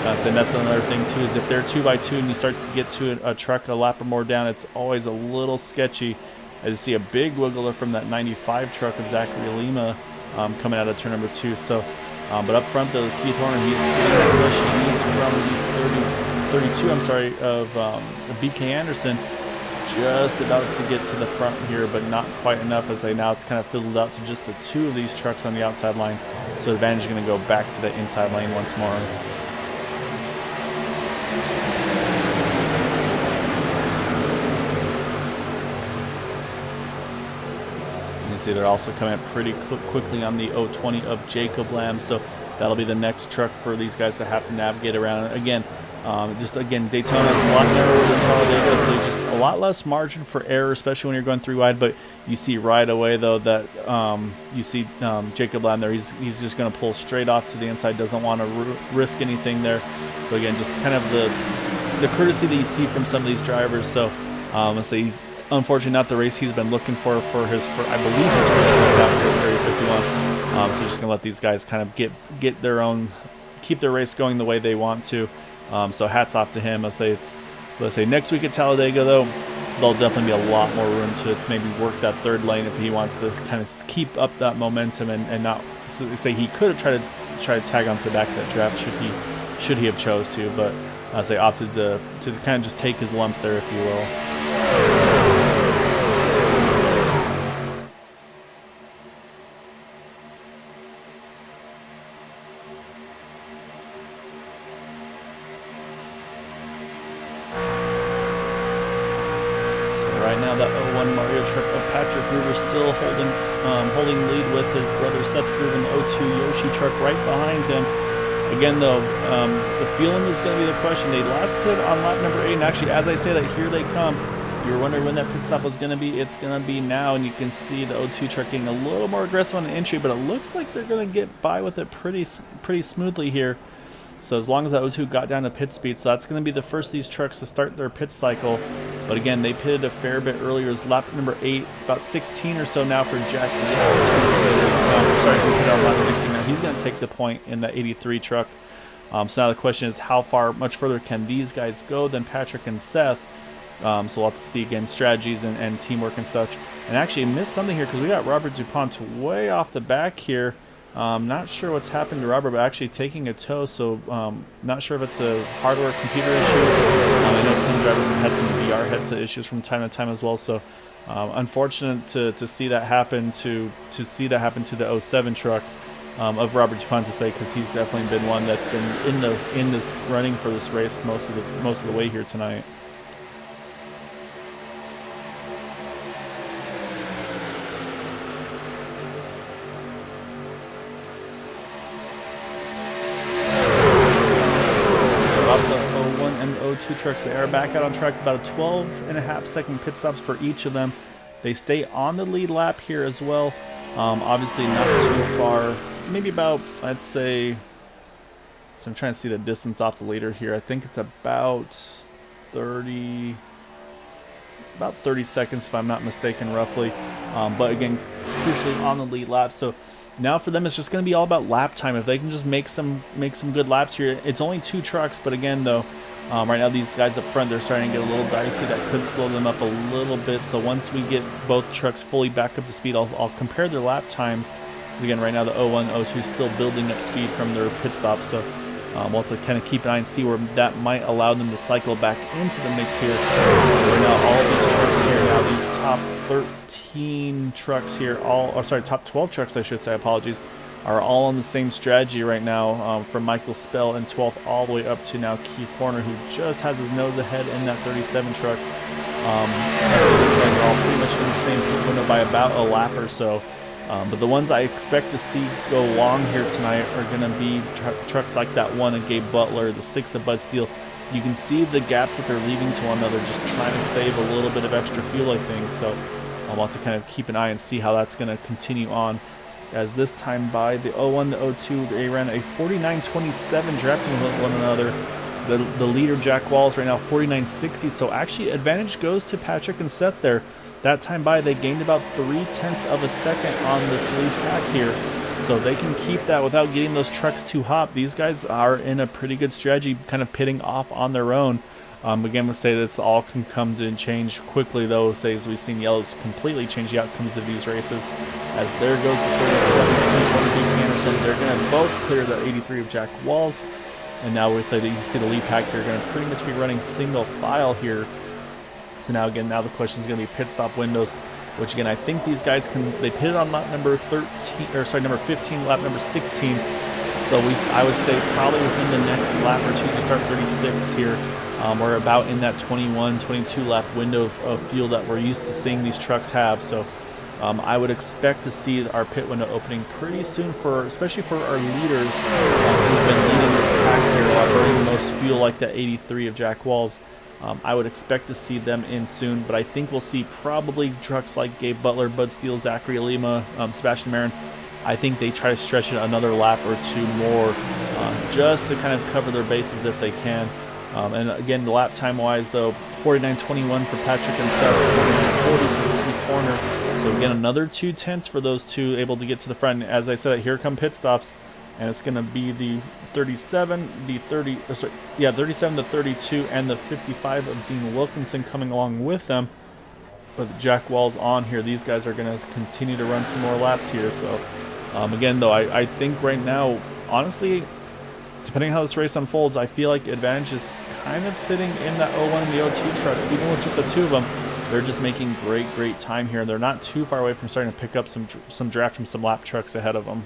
And that's another thing too, is if they're 2 by 2 and you start to get to a truck a lap or more down, it's always a little sketchy. As you see a big wiggler from that 95 truck of Zachary Lima coming out of turn number 2. So, but up front though, Keith Horner, he's getting that rush he needs from the 32, of BK Anderson. Just about to get to the front here, but not quite enough, as now it's kind of fizzled out to just the 2 of these trucks on the outside line. So the advantage is going to go back to the inside lane once more. can see they're also coming up pretty quickly on the 020 of Jacob Lamb. So that'll be the next truck for these guys to have to navigate around. Again, Daytona is a lot narrower than Talladega, so just a lot less margin for error, especially when you're going 3 wide. But you see right away, though, that Jacob Lamb there, he's just going to pull straight off to the inside, doesn't want to risk anything there. So again, just kind of the courtesy that you see from some of these drivers. So let's say he's unfortunately not the race he's been looking for his, I believe, his first race after Area 51. So just going to let these guys kind of get their own, keep their race going the way they want to. So hats off to him. Let's say next week at Talladega, though, there'll definitely be a lot more room to maybe work that third lane if he wants to kind of keep up that momentum and not say he could have tried to tag onto the back of that draft should he have chose to, but as they opted to kind of just take his lumps there, if you will. Right now, that 01 Mario truck of Patrick Gruber still holding lead with his brother Seth Gruber and the 02 Yoshi truck right behind him. Again, though, the feeling is going to be the question. They last pit on lap number 8, and actually, as I say that, here they come. You were wondering when that pit stop was going to be. It's going to be now, and you can see the 02 truck getting a little more aggressive on the entry, but it looks like they're going to get by with it pretty smoothly here. So as long as that 02 got down to pit speed, so that's going to be the first of these trucks to start their pit cycle. But again, they pitted a fair bit earlier. It's lap number 8. It's about 16 or so now for Jack. Sorry, he pitted on lap 16 now. He's going to take the point in the 83 truck. So now the question is, much further can these guys go than Patrick and Seth? So we'll have to see, again, strategies and teamwork and stuff. And actually missed something here because we got Robert DuPont way off the back here. Not sure what's happened to Robert, but actually taking a tow, so not sure if it's a hardware computer issue. I know some drivers have had some VR headset issues from time to time as well, so unfortunate to see that happen to the 07 truck of Robert DuPont, to say, because he's definitely been one that's been in this running for this race most of the way here tonight. Two trucks, they are back out on track. About a 12.5-second pit stops for each of them. They stay on the lead lap here as well. Obviously not too far, maybe about, I'd say, so I'm trying to see the distance off the leader here. I think it's about 30 seconds if I'm not mistaken, roughly. But again, crucially on the lead lap. So now for them, it's just going to be all about lap time. If they can just make some good laps here. It's only 2 trucks, but again, though, right now these guys up front, they're starting to get a little dicey. That could slow them up a little bit. So once we get both trucks fully back up to speed, I'll compare their lap times. Because again, right now the 01, 02 is still building up speed from their pit stops. So we'll have to kind of keep an eye and see where that might allow them to cycle back into the mix here. Right now, all of these trucks here, now these top 13 trucks here, top 12 trucks, I should say, apologies, are all on the same strategy right now, from Michael Spell in 12th all the way up to now Keith Horner, who just has his nose ahead in that 37 truck. They're all pretty much in the same pit window by about a lap or so. But the ones I expect to see go long here tonight are going to be trucks like that one of Gabe Butler, the 6 of Bud Steele. You can see the gaps that they're leaving to one another, just trying to save a little bit of extra fuel, I think. So I'll have to kind of keep an eye and see how that's going to continue on. As this time by, the 01, the 02, they ran a 49.27 drafting with one another. The leader, Jack Walls, right now 49.60. So actually, advantage goes to Patrick and Seth there. That time by, they gained about 0.3 of a second on this lead pack here. So they can keep that without getting those trucks too hot. These guys are in a pretty good strategy, kind of pitting off on their own. Again, we'll say this all can come to change quickly, though. Say, as we've seen yellows completely change the outcomes of these races. As there goes the 37, Anderson. They're going to both clear the 83 of Jack Walls. And now we say that you can see the lead pack, they're going to pretty much be running single file here. So now again, the question is going to be pit stop windows, which again, I think these guys they pitted on lap number 15, lap number 16. So I would say probably within the next lap or two to start 36 here. We're about in that 21, 22 lap window of fuel that we're used to seeing these trucks have. So I would expect to see our pit window opening pretty soon, especially for our leaders who've been leading this pack here while burning the most fuel, like that 83 of Jack Walls. I would expect to see them in soon, but I think we'll see probably trucks like Gabe Butler, Bud Steele, Zachary Lima, Sebastian Marin. I think they try to stretch it another lap or two more just to kind of cover their bases if they can. And again, the lap time wise though, 49.21 for Patrick and Seth, 40 for Keith Horner. So again, another 2/10 for those two able to get to the front. And as I said, here come pit stops, and it's going to be the 37, the 30, sorry, yeah, 37, the 32, and the 55 of Dean Wilkinson coming along with them. But Jack Wall's on here. These guys are going to continue to run some more laps here. So again, though, I think right now, honestly, depending on how this race unfolds, I feel like advantage is kind of sitting in that 01 and the 02 trucks. Even with just the two of them, they're just making great time here. They're not too far away from starting to pick up some draft from some lap trucks ahead of them.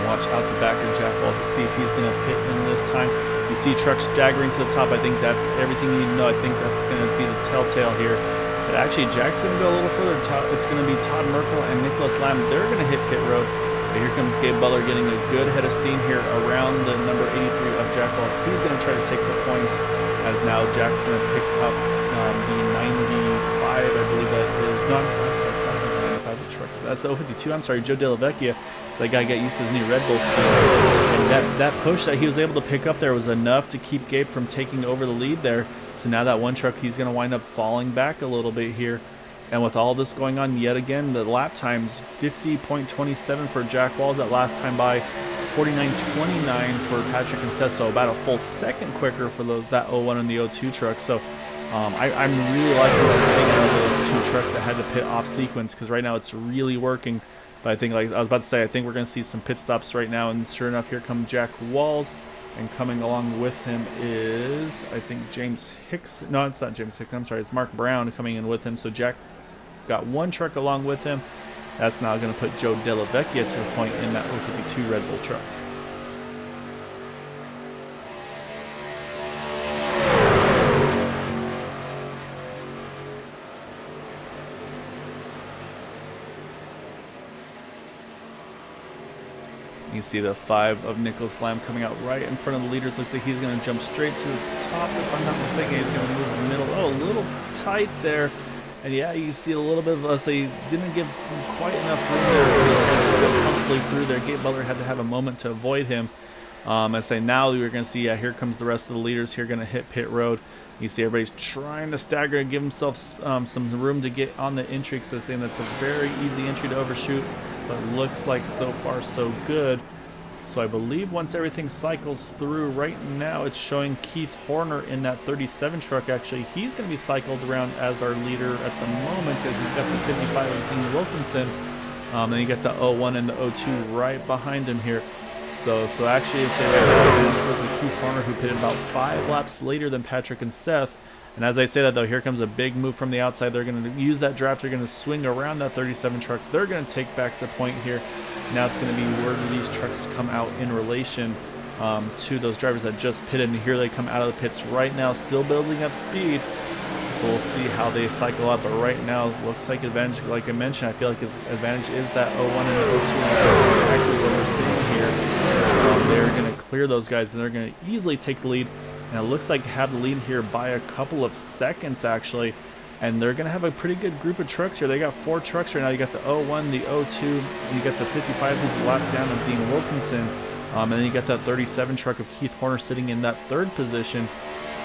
Watch out the back of Jack Wall to see if he's going to pit in this time. You see trucks staggering to the top. I think that's everything you need to know. I think that's going to be the telltale here. But actually, Jack's going to go a little further. It's going to be Todd Merkel and Nicholas Lamb. They're going to hit pit road. But here comes Gabe Butler getting a good head of steam here around the number 83 of Jack Walls. He's going to try to take the points, as now Jack's going to pick up the 95, I believe that is. No, I'm sorry, 95 truck. That's the 052. I'm sorry, Joe Della Vecchia. So that guy got used to his new Red Bull speed. And that push that he was able to pick up there was enough to keep Gabe from taking over the lead there. So now that one truck, he's going to wind up falling back a little bit here. And with all this going on, yet again, the lap times, 50.27 for Jack Walls that last time by, 49.29 for Patrick and Seth, so about a full second quicker for that 01 and the 02 truck. So I'm really liking what I'm seeing out of those two trucks that had to pit off sequence, because right now it's really working. But I think, like I was about to say, I think we're going to see some pit stops right now. And sure enough, here comes Jack Walls. And coming along with him is, I think, James Hicks. No, it's not James Hicks. I'm sorry. It's Mark Brown coming in with him. So Jack got one truck along with him. That's now going to put Joe Della Vecchia to the point in that 052 Red Bull truck. You see the 5 of Nicholas Lamb coming out right in front of the leaders. Looks like he's going to jump straight to the top, if I'm not mistaken. He's going to move in the middle. Oh, a little tight there. And yeah, you see a little bit of us. They didn't give quite enough room there. He's going to go comfortably through there. Gabe Butler had to have a moment to avoid him. I say now we're going to see, yeah, here comes the rest of the leaders here going to hit pit road. You see everybody's trying to stagger and give themselves some room to get on the entry, because they're saying that's a very easy entry to overshoot. But looks like so far so good. So I believe once everything cycles through, right now it's showing Keith Horner in that 37 truck. Actually, he's going to be cycled around as our leader at the moment, as he's got the 55 of Dean Wilkinson. Then you got the 01 and the 02 right behind him here. So actually, it's right now, it was Keith Horner who pitted about 5 laps later than Patrick and Seth. And as I say that, though, here comes a big move from the outside. They're going to use that draft. They're going to swing around that 37 truck. They're going to take back the point here. Now it's going to be where do these trucks come out in relation to those drivers that just pitted. And here they come out of the pits right now, still building up speed. So we'll see how they cycle up. But right now, it looks like advantage, like I mentioned, I feel like his advantage is that 01 and the 02. That's exactly what we're seeing here. They're going to clear those guys, and they're going to easily take the lead. And it looks like have the lead here by a couple of seconds, actually. And they're going to have a pretty good group of trucks here. They got 4 trucks right now. You got the 01, the 02, and you got the 55 who's locked down of Dean Wilkinson. And then you got that 37 truck of Keith Horner sitting in that 3rd position.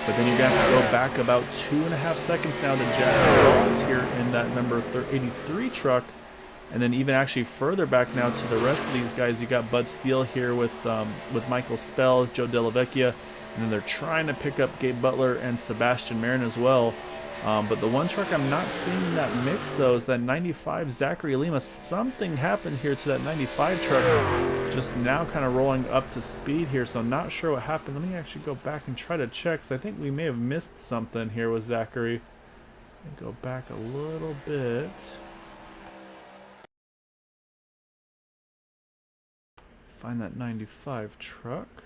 But then you're going to have to go back about 2.5 seconds now to Jack Walls here in that number 83 truck. And then even actually further back now to the rest of these guys. You got Bud Steele here with Michael Spell, Joe Della Vecchia. And then they're trying to pick up Gabe Butler and Sebastian Marin as well. But the one truck I'm not seeing in that mix, though, is that 95 Zachary Lima. Something happened here to that 95 truck. Just now kind of rolling up to speed here, so I'm not sure what happened. Let me actually go back and try to check, because I think we may have missed something here with Zachary. Go back a little bit. find that 95 truck.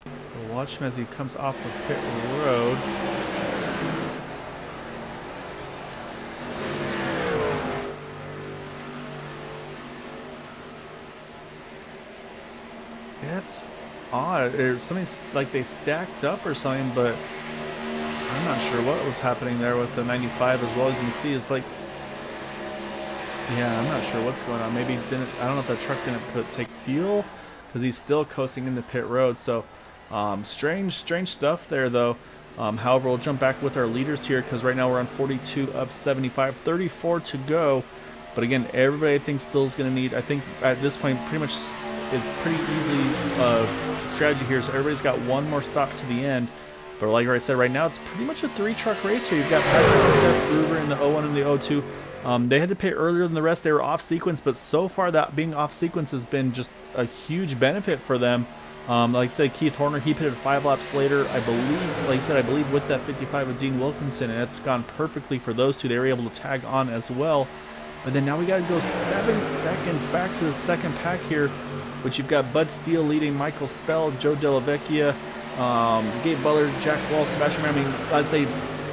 So watch him as he comes off of pit road. Yeah, it's odd. There's something like they stacked up or something, but I'm not sure what was happening there with the 95 as well. As you can see, it's like, yeah, I'm not sure what's going on. Maybe didn't, I don't know if the truck didn't take fuel, because he's still coasting into pit road. So strange stuff there though. However, we'll jump back with our leaders here, because right now we're on 42 of 75, 34 to go. But again, everybody I think still is going to need, I think at this point pretty much it's pretty easy strategy here. So everybody's got one more stop to the end. But like I said, right now it's pretty much a 3-truck race here. You've got Patrick and Seth Gruber in the 01 and the 02. They had to pit earlier than the rest. They were off sequence, but so far that being off sequence has been just a huge benefit for them. Like I said, Keith Horner, he pitted 5 laps later, I believe. Like I said, I believe with that 55 of Dean Wilkinson, and it's gone perfectly for those two. They were able to tag on as well. But then now we got to go 7 seconds back to the second pack here, which you've got Bud Steele leading, Michael Spell, Joe Delavecchia, Gabe Butler, Jack Wall, Sebastian Merrill. I mean, I'd say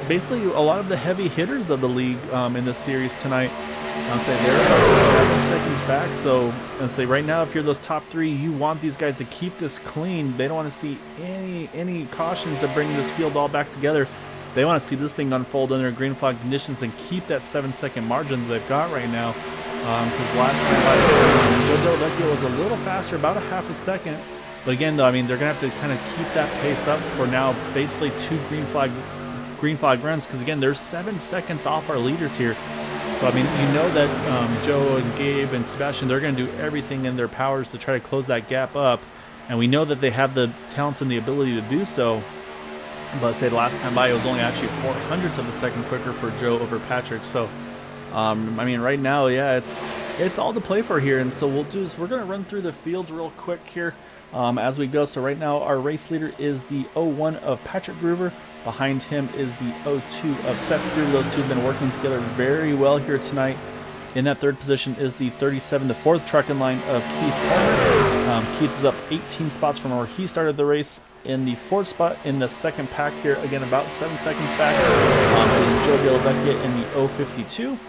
basically a lot of the heavy hitters of the league in this series tonight. I'll say they're about 7 seconds back. So I'll say right now, if you're those top 3, you want these guys to keep this clean. They don't want to see any cautions to bring this field all back together. They want to see this thing unfold under green flag conditions and keep that 7-second margin that they've got right now. Because last time, Joe Delavecchia was a little faster, about a half a second. But again, though, I mean, they're going to have to kind of keep that pace up for now, basically 2 green flag runs. Because again, there's 7 seconds off our leaders here. So I mean, you know that Joe and Gabe and Sebastian, they're going to do everything in their powers to try to close that gap up. And we know that they have the talent and the ability to do so. But let's say the last time by, it was only actually 0.04 of a second quicker for Joe over Patrick. So, I mean, right now, yeah, it's all to play for here. And so we'll do is we're going to run through the field real quick here as we go. So right now, our race leader is the 01 of Patrick Gruber. Behind him is the 02 of Seth Gruber. Those two have been working together very well here tonight. In that third position is the 37, the 4th truck in line of Keith Horner. Keith is up 18 spots from where he started the race. In the 4th spot in the second pack here, again about 7 seconds back, is Joe Delavecchia in the 052.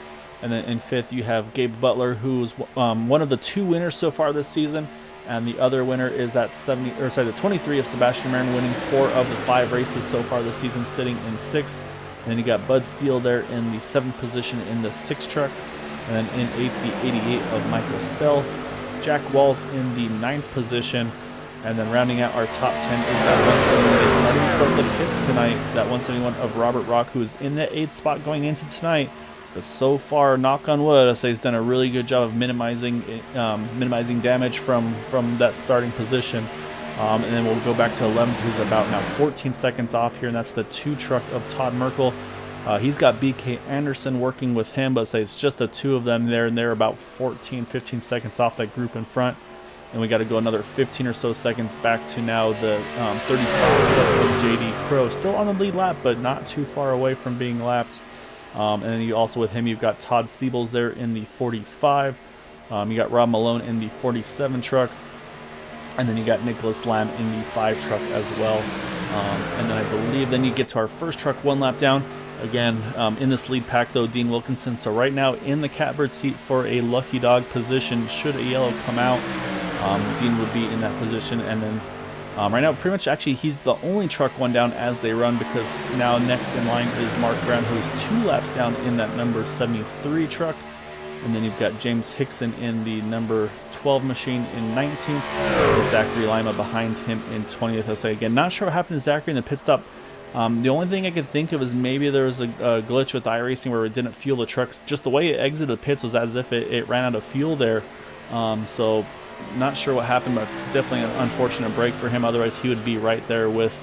And then in 5th you have Gabe Butler, who's one of the 2 winners so far this season, and the other winner is that the 23 of Sebastian Merrill, winning 4 of the 5 races so far this season, sitting in 6th. And then you got Bud Steele there in the 7th position in the 6th truck, and then in 8th the 88 of Michael Spell. Jack Walls in the 9th position. And then rounding out our top 10 is that 171 from the pits tonight. That 171 of Robert Rock, who is in the 8th spot going into tonight. But so far, knock on wood, I say he's done a really good job of minimizing damage from that starting position. And then we'll go back to 11th, who's about now 14 seconds off here, and that's the 2 truck of Todd Merkel. He's got BK Anderson working with him, but say it's just the 2 of them there, and they're about 14, 15 seconds off that group in front. And we got to go another 15 or so seconds back to now the 35 of JD Crow. Still on the lead lap, but not too far away from being lapped. And then you also with him, you've got Todd Siebels there in the 45. You got Rob Malone in the 47 truck. And then you got Nicholas Lamb in the 5 truck as well. And then I believe then you get to our first truck 1 lap down. Again, in this lead pack, though, Dean Wilkinson. So right now in the catbird seat for a lucky dog position, should a yellow come out, Dean would be in that position. And then right now, pretty much actually, he's the only truck 1 down as they run, because now next in line is Mark Brown, who's 2 laps down in that number 73 truck. And then you've got James Hickson in the number 12 machine in 19th, with Zachary Lima behind him in 20th. I say again, not sure what happened to Zachary in the pit stop. The only thing I could think of is maybe there was a glitch with iRacing where it didn't fuel the trucks. Just the way it exited the pits was as if it ran out of fuel there. So not sure what happened, but it's definitely an unfortunate break for him. Otherwise, he would be right there with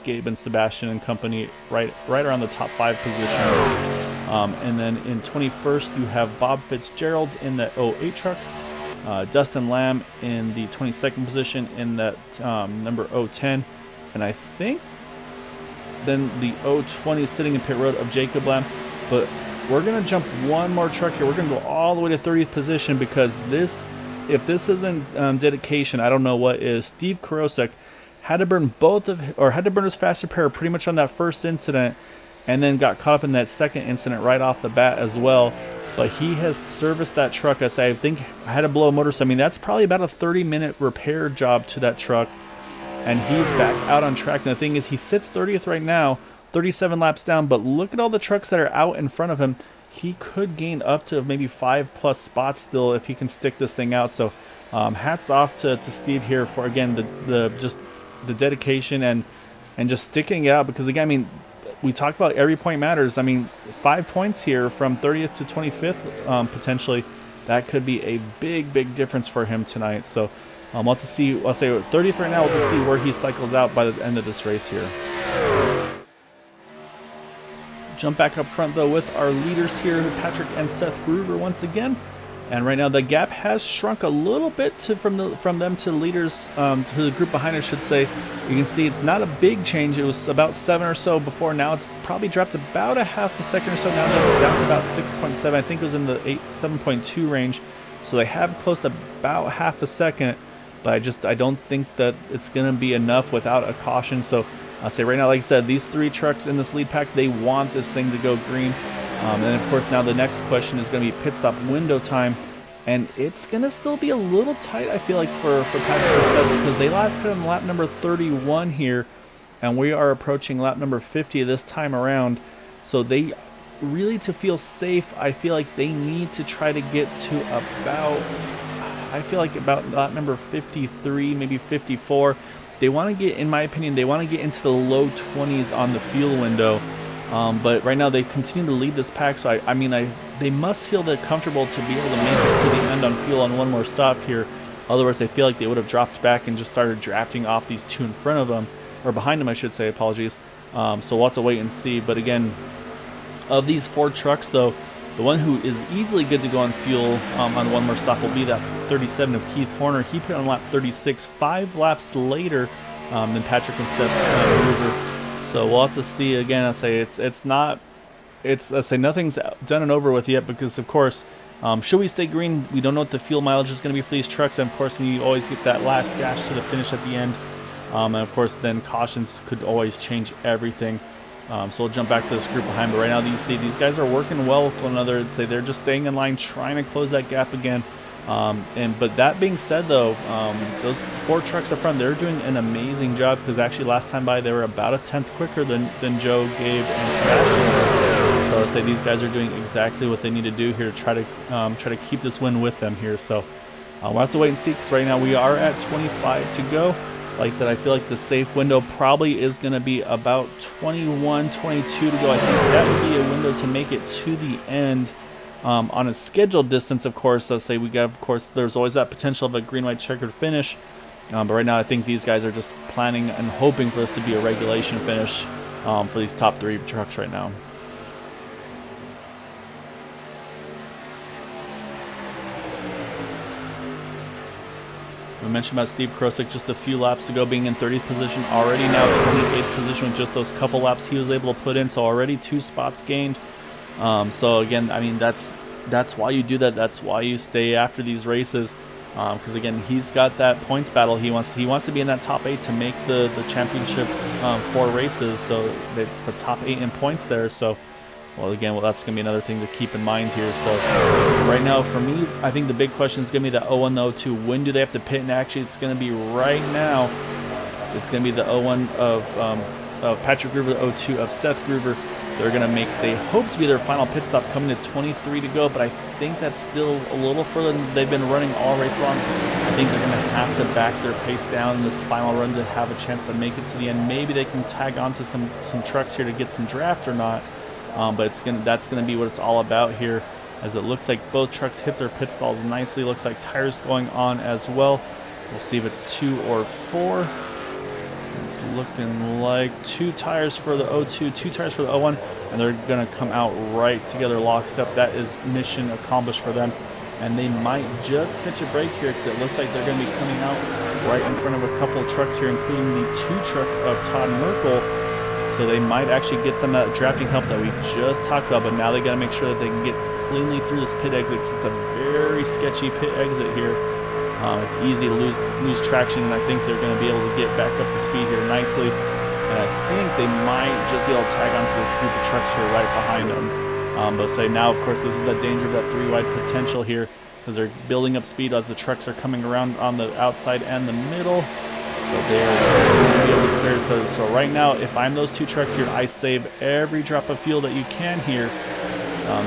Gabe and Sebastian and company, right around the top 5 position. And then in 21st, you have Bob Fitzgerald in the 08 truck. Dustin Lamb in the 22nd position in that number 010. And I think then the 020 sitting in pit road of Jacob Lamb. But we're going to jump one more truck here. We're going to go all the way to 30th position because this, if this isn't dedication, I don't know what is. Steve Karosek had to burn had to burn his fast repair pretty much on that first incident, and then got caught up in that second incident right off the bat as well. But he has serviced that truck. As I think I had to blow a motor, so I mean that's probably about a 30-minute repair job to that truck, and he's back out on track. And the thing is, he sits 30th right now, 37 laps down. But look at all the trucks that are out in front of him. He could gain up to maybe 5+ spots still if he can stick this thing out. So hats off to Steve here for, again, the dedication and just sticking it out, because again, I mean, we talked about every point matters. I mean, 5 points here from 30th to 25th potentially. That could be a big difference for him tonight. So we'll have to see. I'll say 30th right now. We'll just see where he cycles out by the end of this race here. Jump back up front though with our leaders here, Patrick and Seth Gruber once again. And right now the gap has shrunk a little bit from them to leaders, to the group behind, I should say. You can see it's not a big change. It was about 7 or so before. Now it's probably dropped about a half a second or so. Now they're down to about 6.7. I think it was in the 7.2 range. So they have close to about half a second. But I don't think that it's going to be enough without a caution. So I'll say right now, like I said, these 3 trucks in this lead pack, they want this thing to go green. And of course, now the next question is going to be pit stop window time. And it's going to still be a little tight, I feel like, for Patrick and Seth, because they last put on lap number 31 here. And we are approaching lap number 50 this time around. So they really, to feel safe, I feel like they need to try to get to about lap number 53, maybe 54. They want to get, in my opinion, they want to get into the low 20s on the fuel window. But right now they continue to lead this pack, so they must feel that comfortable to be able to make it to the end on fuel on one more stop here. Otherwise, I feel like they would have dropped back and just started drafting off these 2 in front of them, or behind them, I should say. Apologies. So we'll have to wait and see. But again, of these 4 trucks, though, the one who is easily good to go on fuel on one more stop will be that 37 of Keith Horner. He put on lap 36, 5 laps later than Patrick and Seth Gruber. So we'll have to see. Again, I say nothing's done and over with yet, because of course, should we stay green, we don't know what the fuel mileage is going to be for these trucks, and of course, you always get that last dash to the finish at the end, and of course, then cautions could always change everything. So we'll jump back to this group behind. But right now, you see these guys are working well with one another. I'd say they're just staying in line, trying to close that gap again. But that being said, though, those 4 trucks up front, they're doing an amazing job, because actually last time by they were about a 10th quicker than Joe, Gabe, and Sebastian. So I'd say these guys are doing exactly what they need to do here to try to keep this win with them here. So we'll have to wait and see, because right now we are at 25 to go. Like I said, I feel like the safe window probably is going to be about 21, 22 to go. I think that would be a window to make it to the end. On a scheduled distance, of course, let's say there's always that potential of a green-white checkered finish. But right now, I think these guys are just planning and hoping for this to be a regulation finish for these top 3 trucks right now. We mentioned about Steve Karosek just a few laps ago being in 30th position, already now 28th position with just those couple laps he was able to put in, so already 2 spots gained. So again, I mean, that's why you do that. That's why you stay after these races, because again, he's got that points battle. He wants to be in that top 8 to make the championship 4 races. So it's the top 8 in points there. So, that's going to be another thing to keep in mind here. So right now, for me, I think the big question is going to be the 0-1, 0-2. When do they have to pit? And actually, it's going to be right now. It's going to be the 0-1 of Patrick Gruber, the 0-2 of Seth Gruber. They're going to they hope to be their final pit stop coming to 23 to go, but I think that's still a little further than they've been running all race long. I think they're going to have to back their pace down in this final run to have a chance to make it to the end. Maybe they can tag onto some trucks here to get some draft or not, but that's going to be what it's all about here, as it looks like both trucks hit their pit stalls nicely. Looks like tires going on as well. We'll see if it's 2 or 4. It's looking like 2 tires for the 0-2, 2 tires for the 0-1, and they're going to come out right together lockstep. That is mission accomplished for them, and they might just catch a break here, because it looks like they're going to be coming out right in front of a couple of trucks here, including the 2 truck of Todd Merkel. So they might actually get some of that drafting help that we just talked about, but now they got to make sure that they can get cleanly through this pit exit. It's a very sketchy pit exit here. It's easy to lose traction, and I think they're going to be able to get back up to speed here nicely. And I think they might just be able to tag onto this group of trucks here right behind them. But say now, of course, this is the danger of that 3-wide potential here, because they're building up speed as the trucks are coming around on the outside and the middle. But they're going to be able to clear. So right now, if I'm those 2 trucks here, I save every drop of fuel that you can here.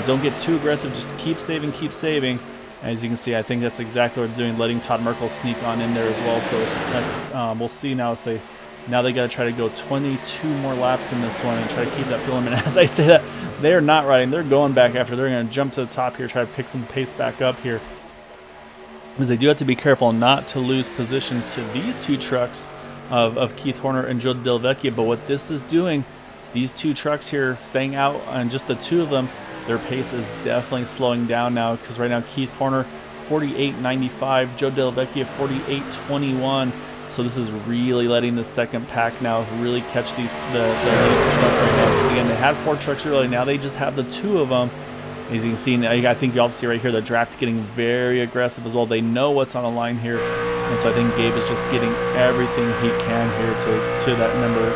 Don't get too aggressive. Just keep saving, keep saving. As you can see, I think that's exactly what they're doing, letting Todd Merkel sneak on in there as well. So that's, we'll see now. Say now they got to try to go 22 more laps in this one and try to keep that fuel in. And as I say that, they are not riding. They're going back after. They're going to jump to the top here, try to pick some pace back up here. Because they do have to be careful not to lose positions to these 2 trucks of Keith Horner and Joe Delvecchia. But what this is doing, these 2 trucks here staying out, and just the 2 of them, their pace is definitely slowing down now, because right now Keith Horner 48.95, Joe Delvecchia 48.21. So this is really letting the second pack now really catch the leading truck right now. Because again, they had 4 trucks early, now they just have the 2 of them. As you can see, I think you all see right here the draft getting very aggressive as well. They know what's on the line here, and so I think Gabe is just getting everything he can here to that number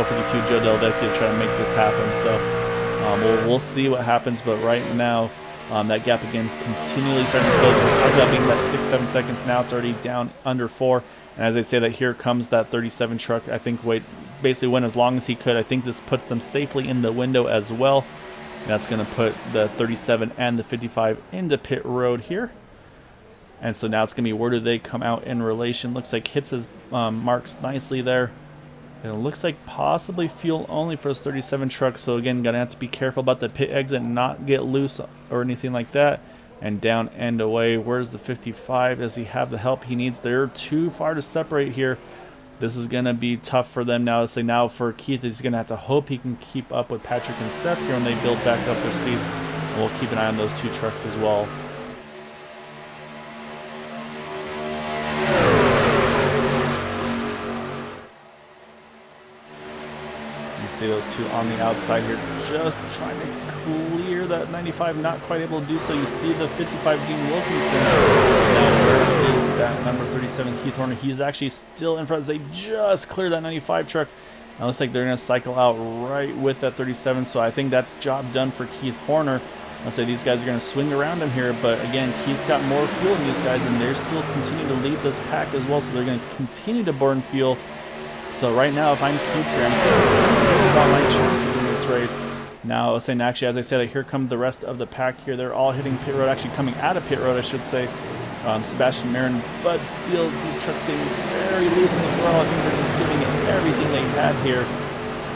052 Joe Delvecchia to try to make this happen. So we'll see what happens, but right now that gap again continually starting to close. We're talking about being that 6-7 seconds. Now it's already down under 4. And as I say that, here comes that 37 truck. I think basically went as long as he could. I think this puts them safely in the window as well. That's going to put the 37 and the 55 into pit road here. And so now it's going to be where do they come out in relation. Looks like hits his marks nicely there. And it looks like possibly fuel only for this 37 truck. So again, going to have to be careful about the pit exit and not get loose or anything like that. And down and away. Where's the 55? Does he have the help he needs? They're too far to separate here. This is going to be tough for them now. So now for Keith, he's going to have to hope he can keep up with Patrick and Seth here when they build back up their speed. And we'll keep an eye on those 2 trucks as well. You see those 2 on the outside here, just trying to clear that 95, not quite able to do so. You see the 55 Dean Wilkinson. Now where is that number 37 Keith Horner? He's actually still in front as they just cleared that 95 truck. Now it looks like they're going to cycle out right with that 37, so I think that's job done for Keith Horner. I'll say these guys are going to swing around him here, but again, Keith's got more fuel than these guys, and they're still continuing to lead this pack as well, so they're going to continue to burn fuel. So right now, if I'm Keith here, I'm thinking about my chances in this race. Now, let's say, actually, as I said, here come the rest of the pack here. They're all hitting pit road, actually coming out of pit road, I should say. Sebastian Marin, but still, these trucks getting very loose in the throttle. I think they're just giving it everything they had here.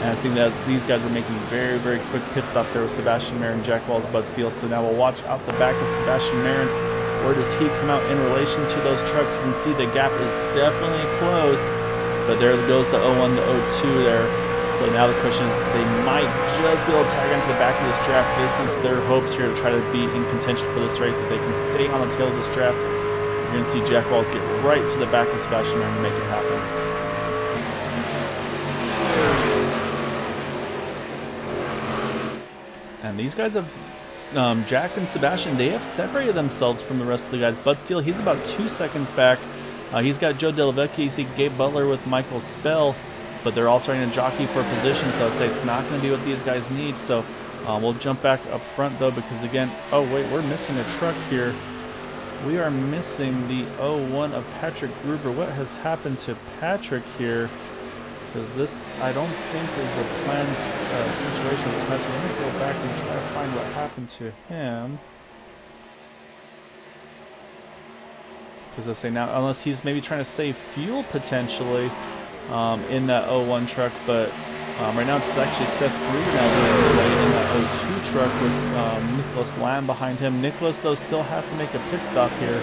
And I think that these guys are making very, very quick pit stops there with Sebastian Marin, Jack Wells, Bud Steele. So now we'll watch out the back of Sebastian Marin. Where does he come out in relation to those trucks? You can see the gap is definitely closed. But there goes the 01, the 02 there. So now the question is they might just be able to tag onto the back of this draft. This is their hopes here to try to be in contention for this race. If they can stay on the tail of this draft, you're going to see Jack Walls get right to the back of Sebastian Marin to make it happen. And these guys have, Jack and Sebastian, they have separated themselves from the rest of the guys. Bud Steele, he's about 2 seconds back. He's got Joe Delvecchia. You see Gabe Butler with Michael Spell, but they're all starting to jockey for position, so I'd say it's not going to be what these guys need. So we'll jump back up front, though, because, again, oh, wait, we're missing a truck here. We are missing the 01 of Patrick Groover. What has happened to Patrick here? Because this, I don't think, is a planned situation with Patrick. Let me go back and try to find what happened to him. Because I say now, unless he's maybe trying to save fuel potentially in that 01 truck, but right now it's actually Seth Groover now doing the way in that 02 truck with Nicholas Lamb behind him. Nicholas, though, still has to make a pit stop here.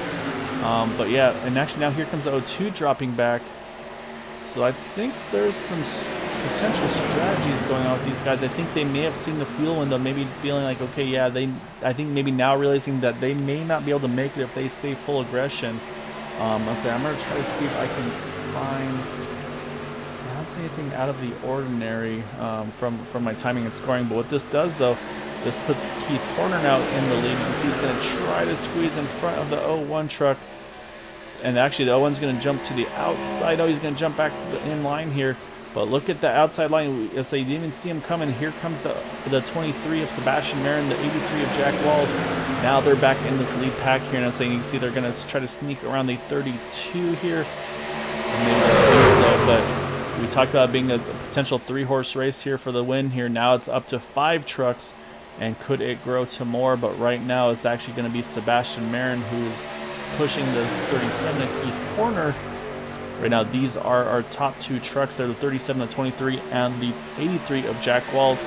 But yeah, and actually now here comes the 02 dropping back. So I think there's some potential strategies going on with these guys. I think they may have seen the fuel window, maybe feeling like, okay, yeah, I think maybe now realizing that they may not be able to make it if they stay full aggression. I'll say I'm going to try to see if I can find I don't see anything out of the ordinary from my timing and scoring. But what this does, though, this puts Keith Horner now in the lead. You can see he's going to try to squeeze in front of the 01 truck. And actually, the 01's going to jump to the outside. Oh, he's going to jump back in line here. But look at the outside line. You didn't even see him coming. Here comes the 23 of Sebastian Marin, the 83 of Jack Walls. Now they're back in this lead pack here. And you can see they're going to try to sneak around the 32 here. And they do so, but we talked about it being a potential 3-horse race here for the win here. Now it's up to 5 trucks. And could it grow to more? But right now it's actually going to be Sebastian Marin who's pushing the 37 of Keith Horner. Right now, these are our top 2 trucks. They're the 37 of 23 and the 83 of Jack Walls,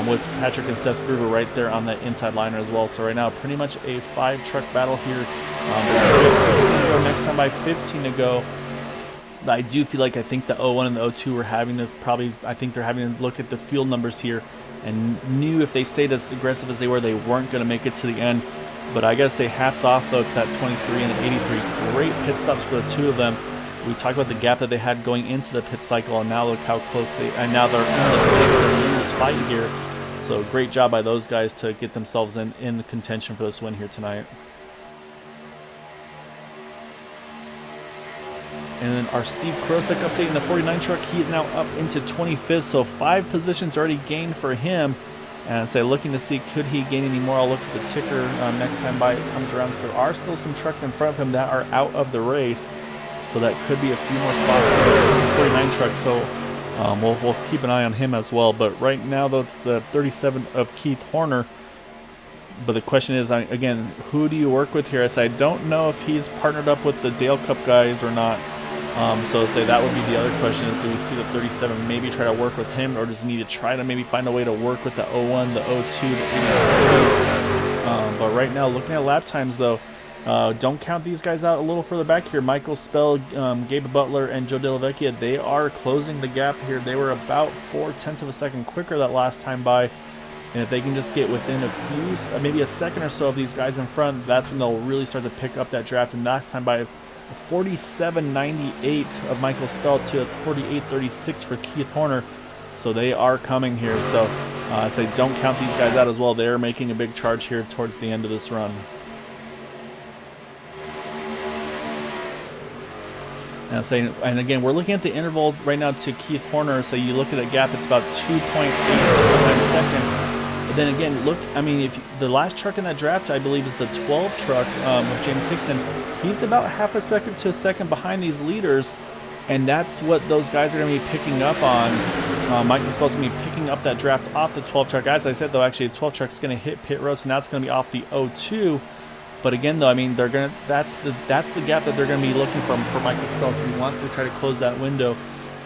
with Patrick and Seth Gruber right there on the inside liner as well. So right now, pretty much a 5-truck battle here. There's 16 to go, next time by 15 to go. I do feel like I think the 01 and the 02 are having to I think they're having to look at the fuel numbers here and knew if they stayed as aggressive as they were, they weren't going to make it to the end. But I got to say hats off, though, to that 23 and the 83. Great pit stops for the 2 of them. We talked about the gap that they had going into the pit cycle, and now look how close and now they're in the fight here. So great job by those guys to get themselves in the contention for this win here tonight. And then our Steve Krosek update in the 49 truck, he is now up into 25th, so 5 positions already gained for him. And looking to see could he gain any more. I'll look at the ticker next time by it comes around. So there are still some trucks in front of him that are out of the race. So that could be a few more spots for the 49 truck. So we'll keep an eye on him as well. But right now, though, it's the 37 of Keith Horner. But the question is, again, who do you work with here? I don't know if he's partnered up with the Dale Cup guys or not. So that would be the other question is, do we see the 37 maybe try to work with him, or does he need to try to maybe find a way to work with the 01, the 02, the 83? But right now, looking at lap times, though, don't count these guys out a little further back here. Michael Spell, Gabe Butler, and Joe Delavecchia, they are closing the gap here. They were about 0.4 of a second quicker that last time by. And if they can just get within a few, maybe a second or so of these guys in front, that's when they'll really start to pick up that draft. And last time by 47.98 of Michael Spell to 48.36 for Keith Horner. So they are coming here. So I say don't count these guys out as well. They're making a big charge here towards the end of this run. And again, we're looking at the interval right now to Keith Horner. So you look at the gap, it's about 2.8 seconds. But then again, look, if the last truck in that draft, I believe, is the 12 truck of James Hickson. He's about half a second to a second behind these leaders, and that's what those guys are going to be picking up on. Michael Spell's going to be picking up that draft off the 12 truck. As I said, though, actually, the 12 truck is going to hit pit road, so now it's going to be off the 02. But again, though, they're gonna that's the gap that they're going to be looking for Michael Spell. He wants to try to close that window.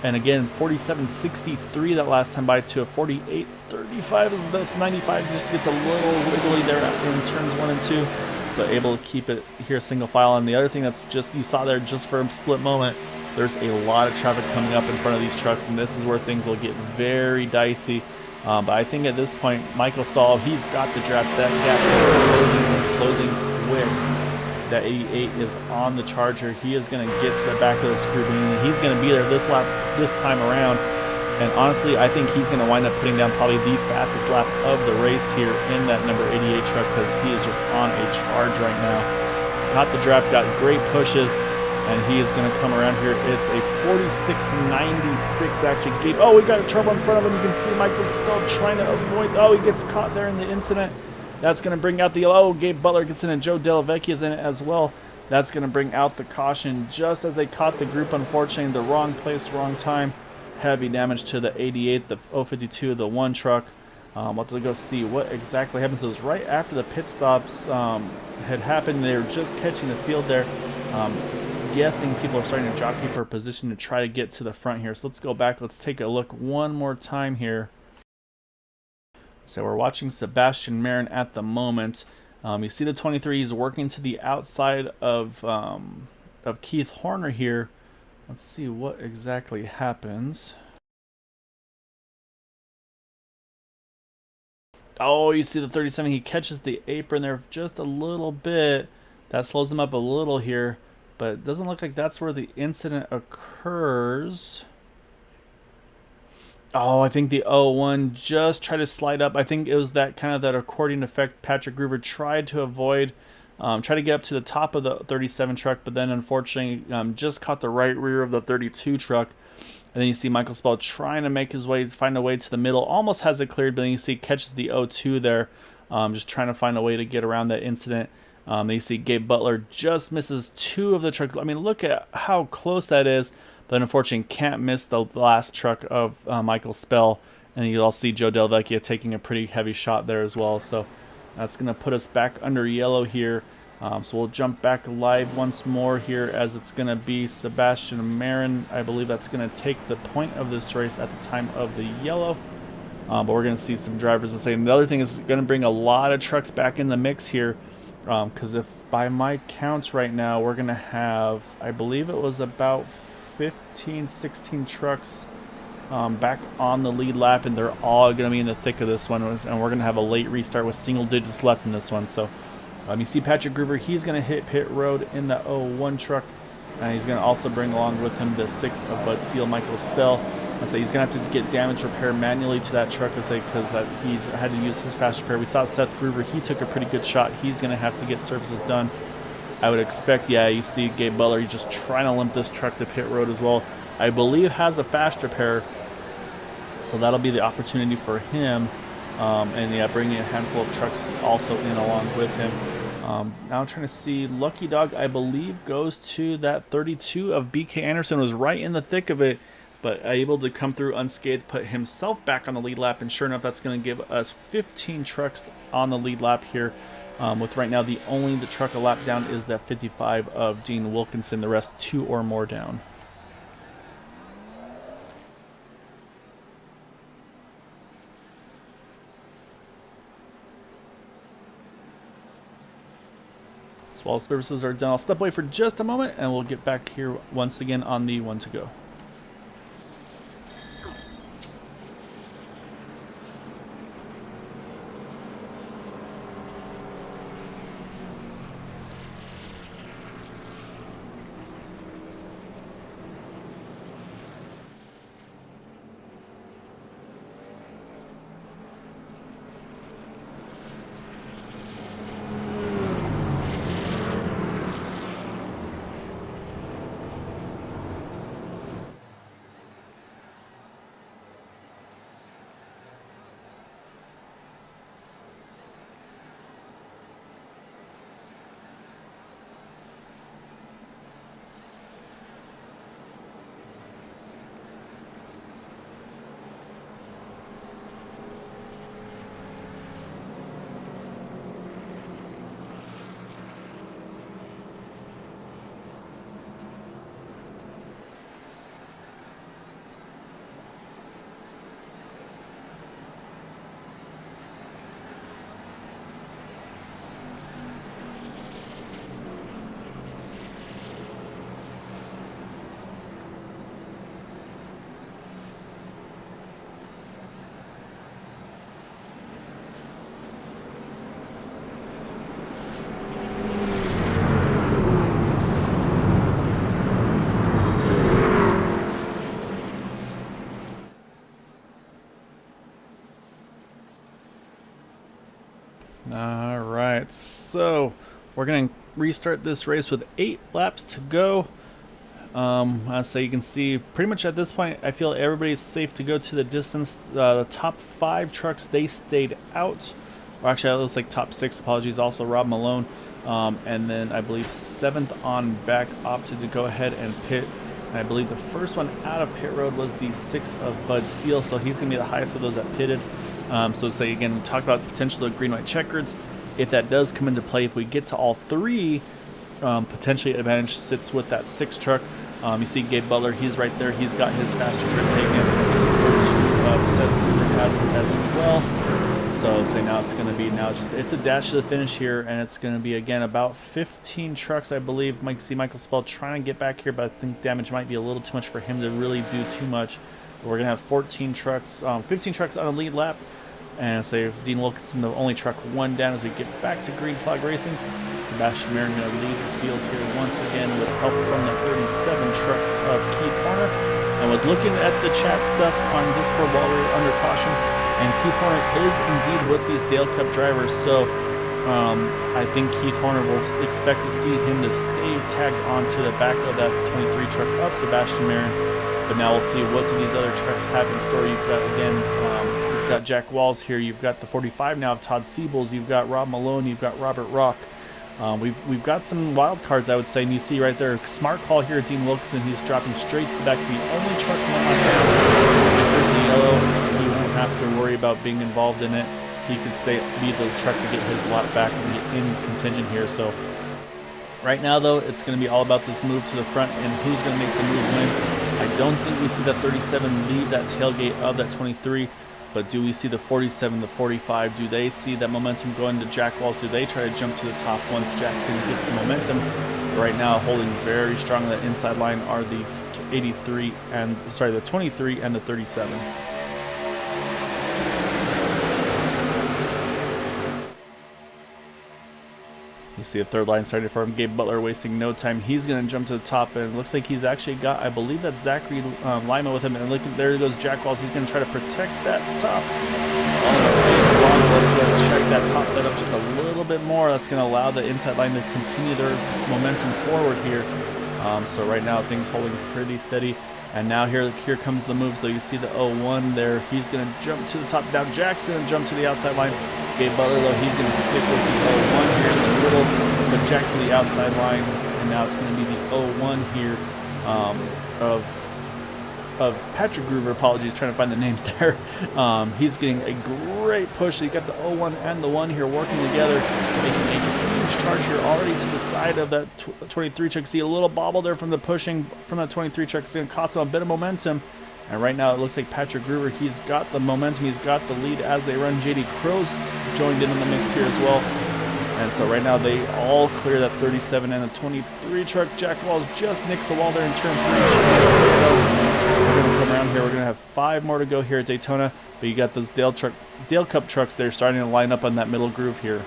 And again, 47.63 that last time by to a 48.35 is the 95. Just gets a little wiggly there in turns 1 and 2, but able to keep it here single file. And the other thing that's just you saw there just for a split moment, there's a lot of traffic coming up in front of these trucks, and this is where things will get very dicey. But I think at this point, Michael Stahl, he's got the draft. That gap is closing quick. That 88 is on the charger. He is going to get to the back of the screw beam. He's going to be there this time around. And honestly, I think he's going to wind up putting down probably the fastest lap of the race here in that number 88 truck, because he is just on a charge right now. Got the draft, got great pushes, and he is going to come around here. It's a 46.96 actually. Oh, we got a trouble in front of him. You can see Michael Spell trying to avoid. Oh, he gets caught there in the incident. That's going to bring out the, Gabe Butler gets in, and Joe Delavecchia is in it as well. That's going to bring out the caution just as they caught the group, unfortunately, in the wrong place, wrong time. Heavy damage to the 88, the 052, the 1 truck. We'll have to go see what exactly happened. So it was right after the pit stops had happened. They were just catching the field there. Guessing people are starting to jockey for a position to try to get to the front here. So let's go back. Let's take a look one more time here. So we're watching Sebastian Marin at the moment. You see the 23, he's working to the outside of Keith Horner here. Let's see what exactly happens. Oh, you see the 37, he catches the apron there just a little bit. That slows him up a little here, but it doesn't look like that's where the incident occurs. Oh, I think the 0-1 just tried to slide up. I think it was that kind of that accordion effect Patrick Groover tried to avoid. Tried to get up to the top of the 37 truck, but then unfortunately just caught the right rear of the 32 truck. And then you see Michael Spell trying to make his way, find a way to the middle. Almost has it cleared, but then you see catches the 0-2 there. Just trying to find a way to get around that incident. Then you see Gabe Butler just misses two of the trucks. I mean, look at how close that is. But unfortunately can't miss the last truck of Michael Spell. And you also see Joe Delvecchia taking a pretty heavy shot there as well. So that's going to put us back under yellow here. So we'll jump back live once more here as it's going to be Sebastian Marin. I believe that's going to take the point of this race at the time of the yellow. But we're going to see some drivers the same. The other thing is going to bring a lot of trucks back in the mix here. Because if by my counts right now, we're going to have, I believe it was about 15, 16 trucks back on the lead lap, and they're all going to be in the thick of this one, and we're going to have a late restart with single digits left in this one. So you see Patrick Groover, he's going to hit pit road in the 0-1 truck, and he's going to also bring along with him the 6 of Bud Steele, Michael Spell. I say he's going to have to get damage repair manually to that truck, because he's had to use his fast repair. We saw Seth Groover, he took a pretty good shot. He's going to have to get services done. I would expect, yeah, you see Gabe Butler, he's just trying to limp this truck to pit road as well. I believe has a fast repair, so that'll be the opportunity for him. And yeah, bringing a handful of trucks also in along with him. Now I'm trying to see, Lucky Dog, I believe, goes to that 32 of BK Anderson, was right in the thick of it, but able to come through unscathed, put himself back on the lead lap, and sure enough, that's going to give us 15 trucks on the lead lap here. With right now, the truck a lap down is that 55 of Gene Wilkinson, the rest 2 or more down. So while services are done, I'll step away for just a moment, and we'll get back here once again on the 1 to go. Alright, so we're going to restart this race with 8 laps to go. So you can see pretty much at this point, I feel everybody's safe to go to the distance. The top 5 trucks, they stayed out. Or actually, it looks like top 6, apologies, also Rob Malone. And then I believe 7th on back opted to go ahead and pit. And I believe the first one out of pit road was the 6 of Bud Steele, so he's going to be the highest of those that pitted. So say again, we talked about the potential of green-white checkers. If that does come into play, if we get to all 3, potentially advantage sits with that 6 truck. You see Gabe Butler, he's right there. He's got his faster grip taken. Seth has as well. So say now it's going to be, it's a dash to the finish here, and it's going to be again about 15 trucks, I believe. Might see Michael Spell trying to get back here, but I think damage might be a little too much for him to really do too much. But we're going to have 15 trucks on a lead lap. And say Dean Wilkinson, the only truck 1 down as we get back to green flag racing. Sebastian Marin going to lead the field here once again with help from the 37 truck of Keith Horner. And was looking at the chat stuff on Discord while we were under caution, and Keith Horner is indeed with these Dale Cup drivers, so I think Keith Horner will expect to see him to stay tagged onto the back of that 23 truck of Sebastian Marin. But now we'll see what do these other trucks have in store. You've got, again, you've got Jack Walls here. You've got the 45 now of Todd Siebels. You've got Rob Malone. You've got Robert Rock. We've got some wild cards, I would say, and you see right there, smart call here, Dean Wilkinson. He's dropping straight to the back. The only truck if there's the yellow, he won't have to worry about being involved in it. He can be the truck to get his lap back and get in contention here. So right now, though, it's going to be all about this move to the front and who's going to make the move win. I don't think we see that 37 leave that tailgate of that 23. But do we see the 47, the 45? Do they see that momentum going to Jack Walls? Do they try to jump to the top once Jack can get some momentum? Right now, holding very strong on that inside line are the 83 and the 23 and the 37. You see a third line starting for him. Gabe Butler wasting no time. He's going to jump to the top, and it looks like he's actually got, I believe that's Zachary Lima with him. And look, there goes Jack Walls. He's going to try to protect that top. Let's check that top side up just a little bit more. That's going to allow the inside line to continue their momentum forward here. So right now things holding pretty steady. And now here comes the moves, though. You see the 0-1 there. He's going to jump to the top. Now Jackson and jump to the outside line. Gabe Butler, though, he's going to stick with the 0-1 here in the middle, but Jack to the outside line. And now it's going to be the 0-1 here of Patrick Groover. Apologies, trying to find the names there. He's getting a great push. So you got the 0-1 and the 1 here working together, making a huge charge here already to the side of that 23 truck. See a little bobble there from the pushing from that 23 truck. It's going to cost him a bit of momentum. And right now it looks like Patrick Groover, he's got the momentum. He's got the lead as they run. JD Crow's joined in the mix here as well. And so right now they all clear that 37 and the 23 truck. Jack Walls just nicks the wall there in turn 3. We're going to come around here. We're going to have 5 more to go here at Daytona. But you got those Dale Cup trucks there starting to line up on that middle groove here.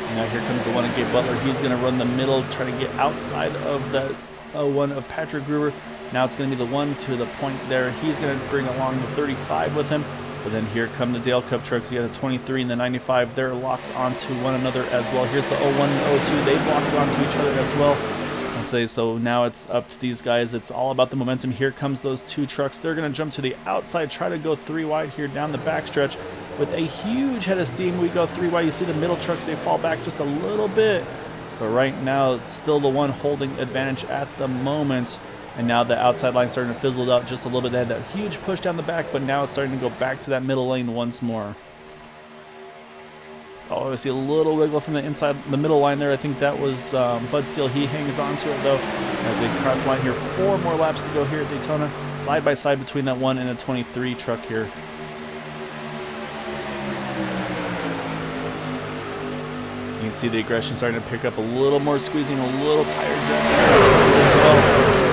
And now here comes the one of Gabe Butler. He's going to run the middle, try to get outside of that 0-1 of Patrick Groover. Now it's going to be the 1 to the point there. He's going to bring along the 35 with him. But then here come the Dale Cup trucks. You got the 23 and the 95. They're locked onto one another as well. Here's the 0-1 and 0-2. They've locked onto each other as well. I'll say so now it's up to these guys. It's all about the momentum. Here comes those 2 trucks. They're going to jump to the outside, try to go 3 wide here down the backstretch with a huge head of steam. We go 3 wide. You see the middle trucks, they fall back just a little bit. But right now, it's still the one holding advantage at the moment. And now the outside line starting to fizzle out just a little bit. They had that huge push down the back, but now it's starting to go back to that middle lane once more. Oh, I see a little wiggle from the inside, the middle line there. I think that was Bud Steele. He hangs on to it, though, as they cross line here. 4 more laps to go here at Daytona. Side by side between that 1 and a 23 truck here. You can see the aggression starting to pick up a little more, squeezing a little tired.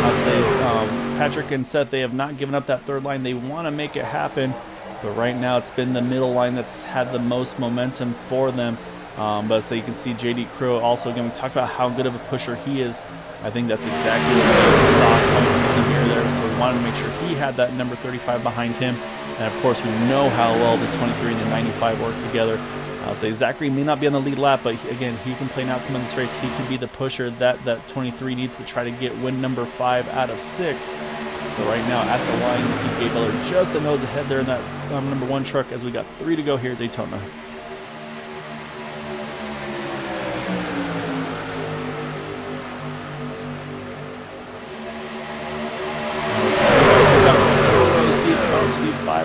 I'll say Patrick and Seth, they have not given up that 3rd line. They want to make it happen. But right now it's been the middle line that's had the most momentum for them. But so you can see JD Crow also, again, we talked about how good of a pusher he is. I think that's exactly what we saw coming in the mirror there. So we wanted to make sure he had that number 35 behind him. And of course we know how well the 23 and the 95 work together. I'll say Zachary may not be on the lead lap, but again, he can play an outcome in this race. He can be the pusher that 23 needs to try to get win number 5 out of 6. But right now at the line, you see Gabe Butler just a nose ahead there in that number 1 truck as we got 3 to go here at Daytona.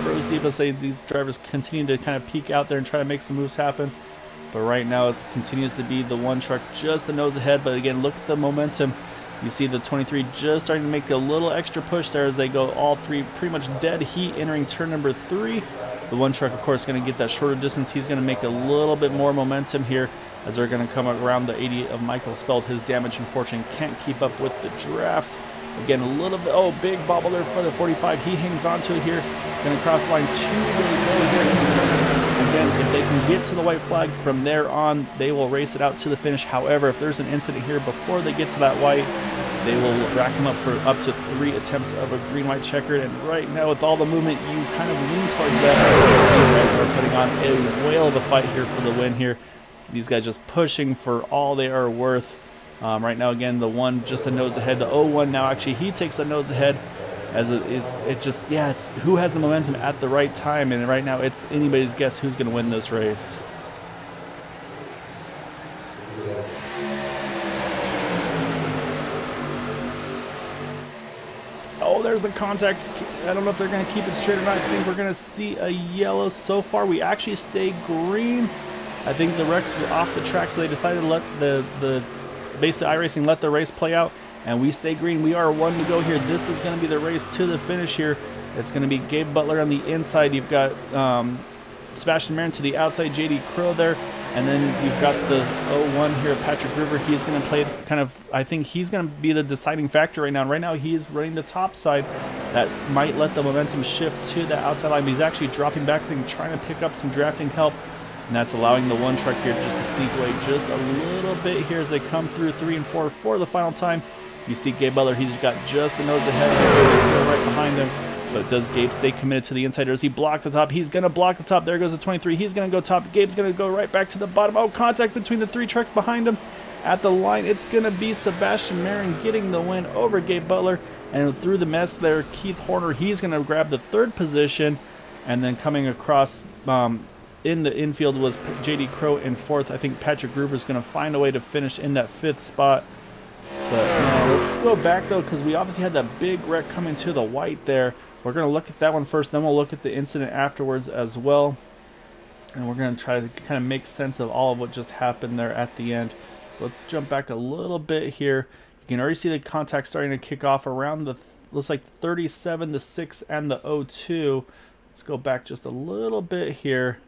Rows deep. Let's say these drivers continue to kind of peek out there and try to make some moves happen. But right now it continues to be the 1 truck just a nose ahead. But again, look at the momentum. You see the 23 just starting to make a little extra push there as they go all 3 pretty much dead heat entering turn number 3. The 1 truck, of course, going to get that shorter distance. He's going to make a little bit more momentum here as they're going to come around the 80 of Michael Speld. His damage, unfortunately, can't keep up with the draft. Again, a little bit, big bobble there for the 45. He hangs on to it here. Going to cross line 2 really low here. Again, if they can get to the white flag from there on, they will race it out to the finish. However, if there's an incident here before they get to that white, They will rack them up for up to 3 attempts of a green-white checkered, and right now with all the movement, you kind of lean towards that. These guys are putting on a whale of a fight here for the win here. These guys just pushing for all they are worth. Right now, again, the one just a nose ahead. The 0-1 now actually he takes a nose ahead, as it's who has the momentum at the right time, and right now it's anybody's guess who's going to win this race. Oh, there's the contact. I don't know if they're going to keep it straight or not. I think we're going to see a yellow. So far, we actually stay green. I think the wrecks were off the track, so they decided to let the basically iRacing let the race play out, and we stay green. We are one to go here. This is going to be the race to the finish here. It's going to be Gabe Butler on the inside. You've got Sebastian Marin to the outside, JD Crow there, and then you've got the 0-1 here, Patrick River. He's going to play kind of, I think he's going to be the deciding factor right now. Right now he is running the top side. That might let the momentum shift to the outside line, but he's actually dropping back and trying to pick up some drafting help. And that's allowing the one truck here just to sneak away just a little bit here as they come through 3 and 4 for the final time. You see Gabe Butler, he's got just a nose ahead, right behind him. But does Gabe stay committed to the inside, or does he block the top? He's going to block the top. There goes the 23. He's going to go top. Gabe's going to go right back to the bottom. Oh, contact between the 3 trucks behind him. At the line, it's going to be Sebastian Marin getting the win over Gabe Butler. And through the mess there, Keith Horner, he's going to grab the 3rd position. And then coming across in the infield was JD Crow in 4th. I think Patrick Gruber's going to find a way to finish in that 5th spot. But let's go back, though, because we obviously had that big wreck coming to the white there. We're going to look at that one first, then we'll look at the incident afterwards as well. And we're going to try to kind of make sense of all of what just happened there at the end. So let's jump back a little bit here. You can already see the contact starting to kick off around the, looks like 37, the 6, and the 02. Let's go back just a little bit here.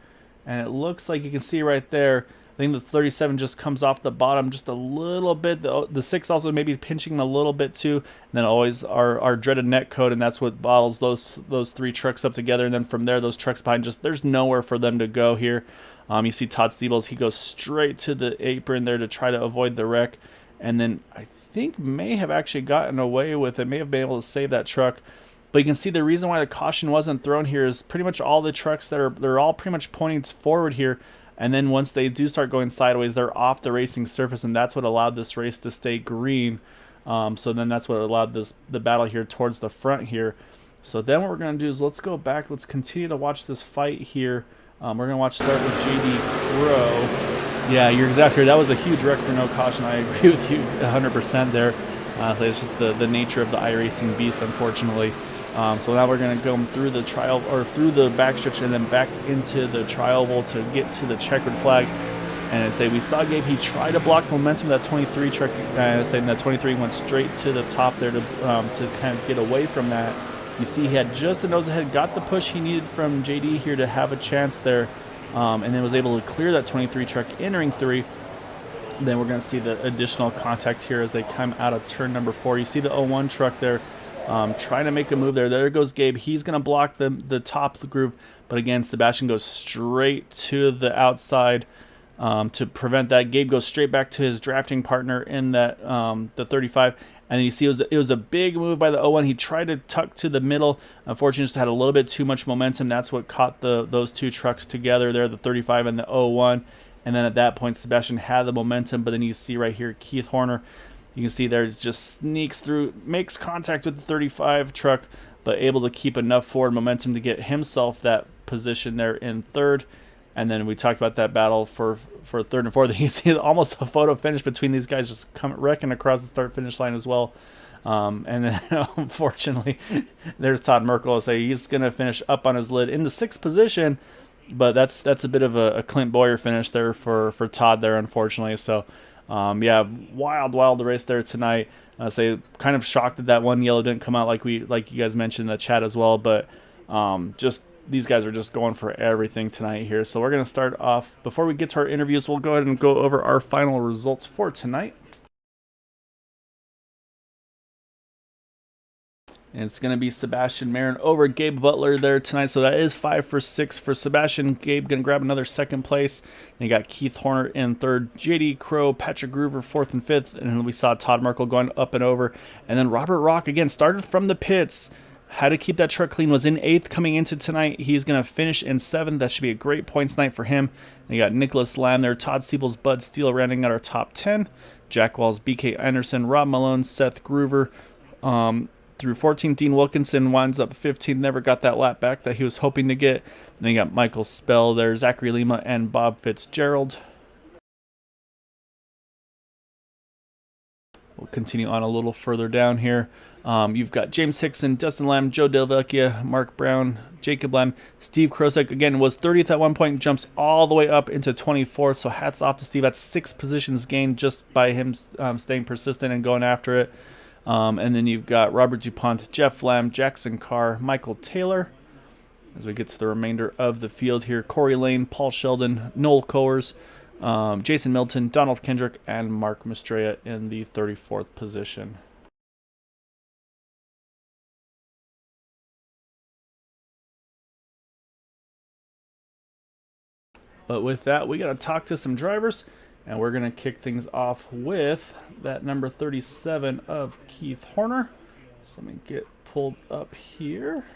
And it looks like you can see right there, I think the 37 just comes off the bottom just a little bit. The 6 also maybe pinching a little bit too. And then always our dreaded net code, and that's what bottles those 3 trucks up together. And then from there, those trucks behind, just there's nowhere for them to go here. You see Todd Steebles, he goes straight to the apron there to try to avoid the wreck. And then I think may have actually gotten away with it, may have been able to save that truck. But you can see the reason why the caution wasn't thrown here is pretty much all the trucks they're all pretty much pointing forward here. And then once they do start going sideways, they're off the racing surface, and that's what allowed this race to stay green. So then that's what allowed the battle here towards the front here. So then what we're going to do is let's go back. Let's continue to watch this fight here. We're going to start with JD Crow. Yeah, you're exactly right. That was a huge wreck for no caution. I agree with you 100% there. It's just the nature of the iRacing beast, unfortunately. So now we're going to go through the trial, or through the backstretch, and then back into the trial oval to get to the checkered flag. And say we saw Gabe, he tried to block the momentum of that 23 truck, saying that 23 went straight to the top there to kind of get away from that. You see he had just a nose ahead, got the push he needed from JD here to have a chance there, and then was able to clear that 23 truck entering 3. And then we're going to see the additional contact here as they come out of turn number 4. You see the 01 truck there. Trying to make a move there. There goes Gabe. He's going to block the top of the groove. But again, Sebastian goes straight to the outside to prevent that. Gabe goes straight back to his drafting partner in that the 35. And then you see it was a big move by the 01. He tried to tuck to the middle. Unfortunately, just had a little bit too much momentum. That's what caught those 2 trucks together there, the 35 and the 01. And then at that point, Sebastian had the momentum. But then you see right here, Keith Horner. You can see there just sneaks through, makes contact with the 35 truck, but able to keep enough forward momentum to get himself that position there in 3rd. And then we talked about that battle for 3rd and 4th. You see almost a photo finish between these guys just wrecking across the start-finish line as well. And then unfortunately, there's Todd Merkel. Say he's going to finish up on his lid in the 6th position, but that's a bit of a Clint Boyer finish there for Todd there, unfortunately. So. Yeah, wild race there tonight. Say kind of shocked that one yellow didn't come out like you guys mentioned in the chat as well. But just these guys are just going for everything tonight here. So we're gonna start off. Before we get to our interviews, we'll go ahead and go over our final results for tonight. And it's going to be Sebastian Marin over Gabe Butler there tonight. So that is 5 for 6 for Sebastian. Gabe going to grab another second place. And you got Keith Horner in third. JD Crow, Patrick Groover fourth and fifth. And then we saw Todd Merkel going up and over. And then Robert Rock again started from the pits. Had to keep that truck clean. Was in eighth coming into tonight. He's going to finish in seventh. That should be a great points night for him. And you got Nicholas Lamb there. Todd Siebels, Bud Steele rounding out our top 10. Jack Walls, BK Anderson, Rob Malone, Seth Groover. Through 14th, Dean Wilkinson winds up 15th. Never got that lap back that he was hoping to get. And then you got Michael Spell there, Zachary Lima, and Bob Fitzgerald. We'll continue on a little further down here. You've got James Hickson, Dustin Lamb, Joe Delvecchia, Mark Brown, Jacob Lamb, Steve Krosek, again, was 30th at one point, jumps all the way up into 24th. So hats off to Steve. That's 6 positions gained just by him staying persistent and going after it. And then you've got Robert DuPont, Jeff Lamb, Jackson Carr, Michael Taylor. As we get to the remainder of the field here, Corey Lane, Paul Sheldon, Noel Coers, Jason Milton, Donald Kendrick, and Mark Mastraya in the 34th position. But with that, we got to talk to some drivers. And we're going to kick things off with that number 37 of Keith Horner. So let me get pulled up here.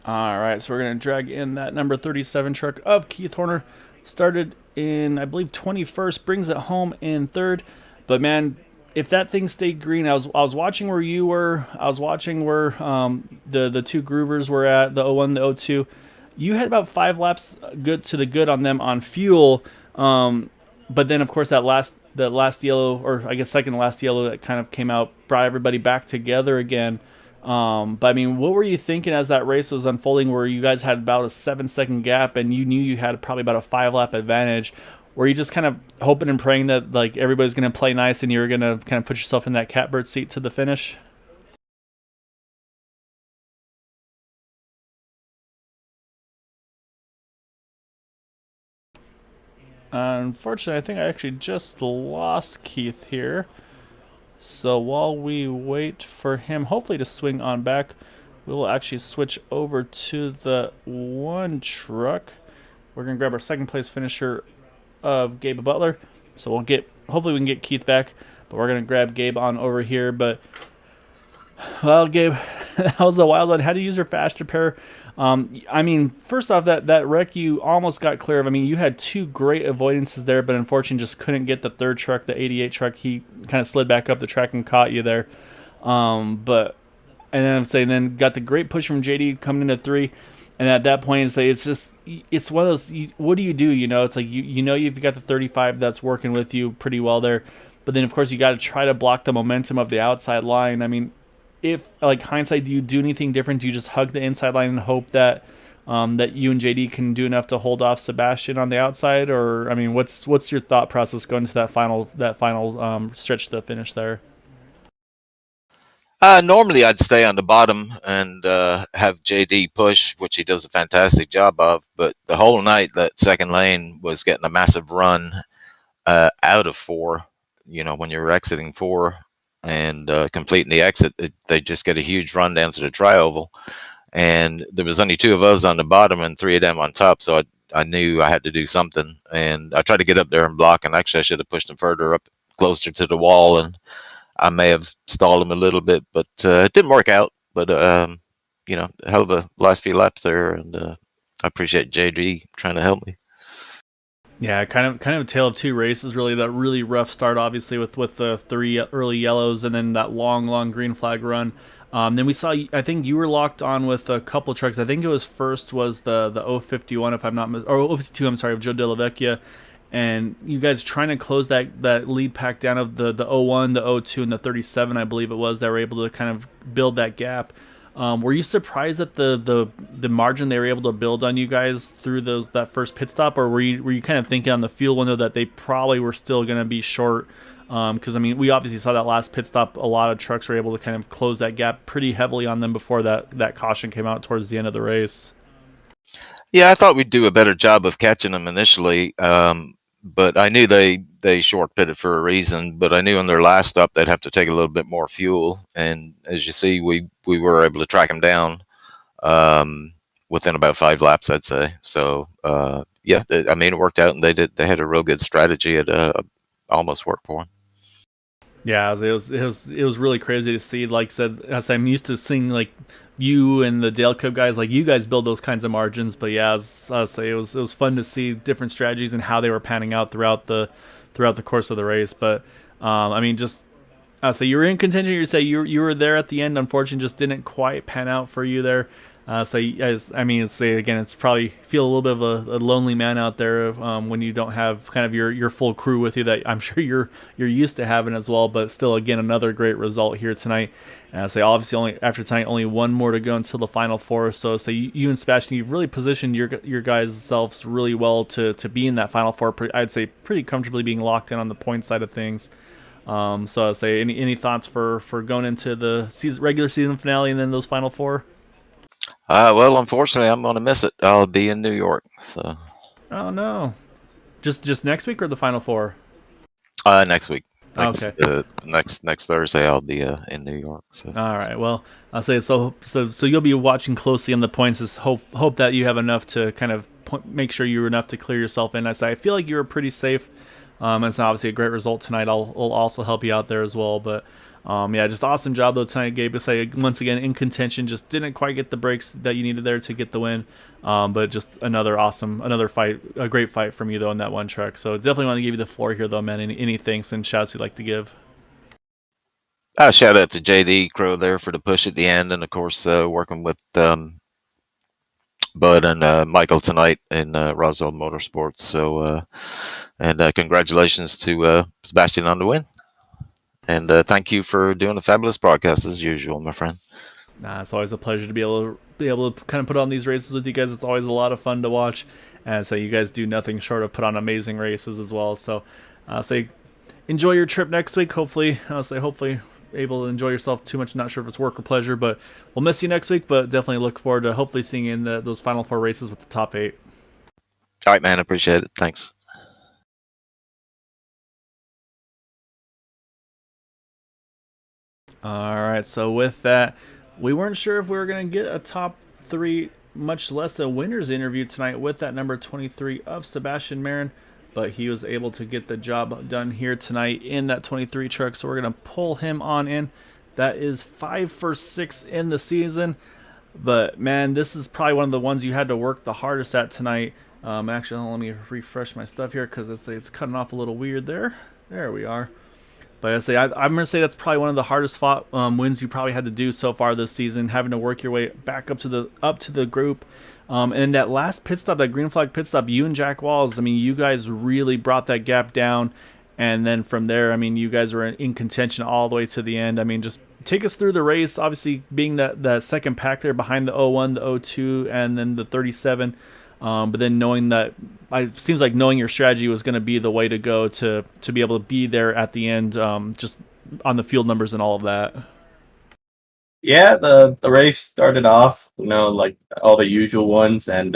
All right, so we're going to drag in that number 37 truck of Keith Horner. Started in, I believe, 21st, brings it home in third. But man, if that thing stayed green, I was watching where you were. I was watching where the two Groovers were at, the 01, the 02. You had about 5 laps good on them on fuel. But then, of course, that last yellow, or I guess second to last yellow that kind of came out, brought everybody back together again. But I mean, what were you thinking as that race was unfolding, where you guys had about a 7-second gap and you knew you had probably about a 5-lap advantage? Were you just kind of hoping and praying that like everybody's going to play nice and you're going to kind of put yourself in that catbird seat to the finish? Unfortunately, I think I actually just lost Keith here. So while we wait for him, hopefully to swing on back, we will actually switch over to the one truck. We're going to grab our second place finisher of Gabe Butler. So hopefully we can get Keith back, but we're going to grab Gabe on over here. But, well, Gabe, that was a wild one. How to use your fast repair. I mean, first off, that wreck you almost got clear of. I mean, you had 2 great avoidances there, but unfortunately just couldn't get the third truck, the 88 truck. He kind of slid back up the track and caught you there. And then I'm saying, then got the great push from JD coming into 3. And at that point, it's one of those, what do you do? You know, it's like, you know, you've got the 35 that's working with you pretty well there. But then, of course, you got to try to block the momentum of the outside line. I mean, if, like, hindsight, do you do anything different? Do you just hug the inside line and hope that that you and JD can do enough to hold off Sebastian on the outside? Or, I mean, what's your thought process going to that final stretch to the finish there? Normally, I'd stay on the bottom and have JD push, which he does a fantastic job of. But the whole night, that second lane was getting a massive run out of 4. You know, when you're exiting 4 and completing the exit, they just get a huge run down to the tri-oval. And there was only 2 of us on the bottom and 3 of them on top. So I knew I had to do something. And I tried to get up there and block. And actually, I should have pushed them further up, closer to the wall, and I may have stalled him a little bit, but it didn't work out. But you know, hell of a last few laps there, and I appreciate JD trying to help me. Yeah, kind of a tale of 2 races, really. That really rough start, obviously, with the 3 early yellows, and then that long green flag run. Then we saw, I think you were locked on with a couple of trucks. I think it was first was the 051, if I'm not or 052, I'm sorry, of Joe Dellavecchia. And you guys trying to close that lead pack down of the 01, the 02, and the 37, I believe it was, that were able to kind of build that gap. Were you surprised at the margin they were able to build on you guys through that first pit stop, or were you kind of thinking on the fuel window that they probably were still going to be short? Because I mean, we obviously saw that last pit stop. A lot of trucks were able to kind of close that gap pretty heavily on them before that caution came out towards the end of the race. Yeah, I thought we'd do a better job of catching them initially. but I knew they short pitted for a reason. But I knew on their last stop they'd have to take a little bit more fuel, and as you see, we were able to track them down um, within about 5 laps, I'd say. So yeah, I mean it worked out, and they had a real good strategy. It almost worked for them. Yeah, it was really crazy to see. Like I said, as I'm used to seeing like you and the Dale Cup guys, like you guys build those kinds of margins. But yeah, as I say, it was fun to see different strategies and how they were panning out throughout the course of the race. But I mean, just so you were in contention. You say you were there at the end. Unfortunately, just didn't quite pan out for you there. So as I mean, say again, it's probably feel a little bit of a lonely man out there when you don't have kind of your full crew with you that I'm sure you're used to having as well. But still, again, another great result here tonight. And say obviously only after tonight, only one more to go until the final four. So say you and Sebastian, you've really positioned your guys' selves really well to be in that final four. I'd say pretty comfortably being locked in on the point side of things. So I'd say any thoughts for going into the regular season finale and then those final four? Well, unfortunately, I'm going to miss it. I'll be in New York, so Oh no, just next week or the final four? next week. Okay. Next Thursday, I'll be in New York. So All right. Well, I'll say so you'll be watching closely on the points. Just hope that you have enough to kind of make sure you're enough to clear yourself in. I feel like you were pretty safe. It's obviously a great result tonight. I'll also help you out there as well. But yeah, just awesome job though tonight, Gabe. I say once again in contention, just didn't quite get the breaks that you needed there to get the win. But just another fight, a great fight from you though in that one track. So definitely want to give you the floor here though, man. Any thanks and shouts you'd like to give? shout out to JD Crow there for the push at the end, and of course working with Bud and Michael tonight in Roswell Motorsports. So and congratulations to Sebastian on the win. And thank you for doing a fabulous broadcast as usual, my friend. Nah, it's always a pleasure to be able to kind of put on these races with you guys. It's always a lot of fun to watch, and so you guys do nothing short of put on amazing races as well. So, say enjoy your trip next week. Hopefully able to enjoy yourself too much. Not sure if it's work or pleasure, but we'll miss you next week. But definitely look forward to hopefully seeing you in those final four races with the top eight. All right, man. Appreciate it. Thanks. All right. So with that, we weren't sure if we were going to get a top three, much less a winner's interview tonight with that number 23 of Sebastian Marin, but he was able to get the job done here tonight in that 23 truck. So we're going to pull him on in. That is 5 for 6 in the season. But man, this is probably one of the ones you had to work the hardest at tonight. Actually, let me refresh my stuff here because it's cutting off a little weird there. There we are. But I'm gonna say that's probably one of the hardest fought wins you probably had to do so far this season, having to work your way back up to the group. And that last pit stop, that green flag pit stop, you and Jack Walls, I mean, you guys really brought that gap down. And then from there, I mean, you guys were in contention all the way to the end. I mean, just take us through the race. Obviously, being that second pack there behind the 01, the 02, and then the 37. But then knowing that, it seems like knowing your strategy was going to be the way to go to be able to be there at the end, just on the field numbers and all of that. Yeah, the race started off, like all the usual ones, and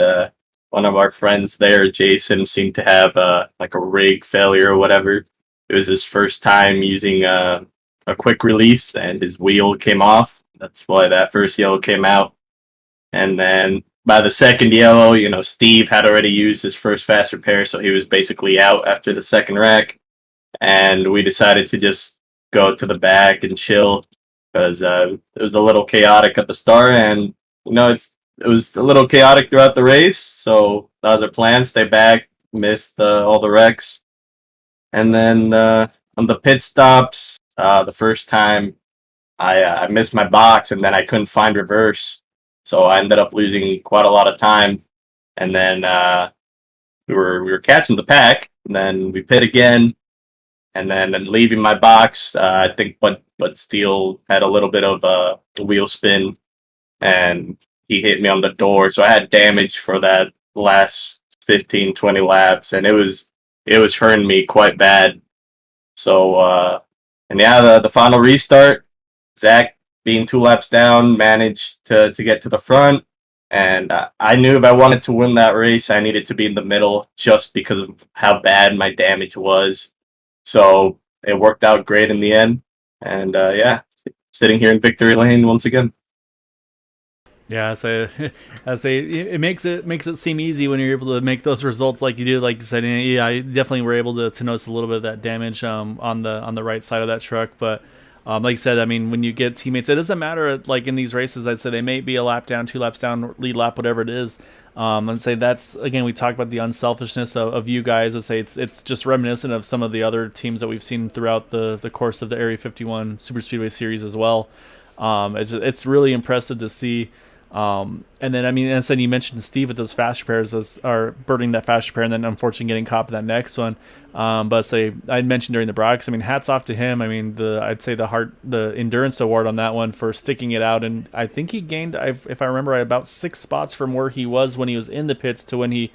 one of our friends there, Jason, seemed to have like a rig failure or whatever. It was his first time using a quick release, and his wheel came off. That's why that first yellow came out. And then by the second yellow, Steve had already used his first fast repair, so he was basically out after the second rack. And we decided to just go to the back and chill because it was a little chaotic at the start, and it was a little chaotic throughout the race. So that was our plan: stay back, missed all the wrecks, and then on the pit stops, the first time I missed my box, and then I couldn't find reverse, so I ended up losing quite a lot of time. And then we were catching the pack, and then we pit again. And then leaving my box, I think Bud Steele had a little bit of a wheel spin, and he hit me on the door. So I had damage for that last 15, 20 laps, and it was hurting me quite bad. So, and yeah, the final restart, Zach, being 2 laps down, managed to get to the front. And I knew if I wanted to win that race, I needed to be in the middle just because of how bad my damage was. So it worked out great in the end. And yeah, sitting here in victory lane once again. Yeah, so I say it makes it seem easy when you're able to make those results like you do. Like you said, yeah, I definitely were able to notice a little bit of that damage on the right side of that truck. But like you said, I mean, when you get teammates, it doesn't matter. Like in these races, I'd say they may be a lap down, 2 laps down, lead lap, whatever it is. I'd say that's again we talked about the unselfishness of you guys. I'd say it's just reminiscent of some of the other teams that we've seen throughout the course of the Area 51 Super Speedway Series as well. It's really impressive to see. And then I mean, and then you mentioned Steve with those fast repairs are burning that fast repair, and then unfortunately getting caught in that next one. But say I mentioned during the broadcast, I mean, hats off to him. I mean, I'd say the endurance award on that one for sticking it out, and I think he gained, if I remember right, about 6 spots from where he was when he was in the pits to when he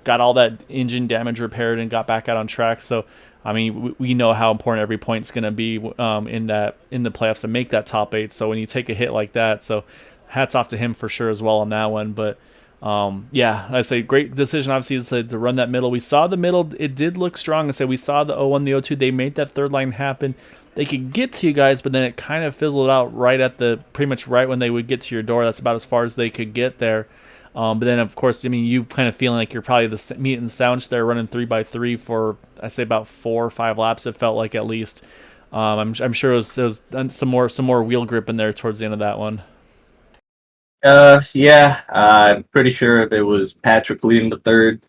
got all that engine damage repaired and got back out on track. So I mean, we know how important every point's going to be in the playoffs to make that top 8. So when you take a hit like that, so hats off to him for sure as well on that one. But yeah, I say great decision obviously to run that middle. We saw the middle; it did look strong. I say we saw the 01, the 02. They made that third line happen. They could get to you guys, but then it kind of fizzled out right at pretty much right when they would get to your door. That's about as far as they could get there. But then, of course, I mean, you kind of feeling like you're probably the meat and sandwich there, running 3x3 for I say about 4 or 5 laps. It felt like at least. I'm sure it was some more wheel grip in there towards the end of that one. Yeah, I'm pretty sure if it was Patrick leading the third.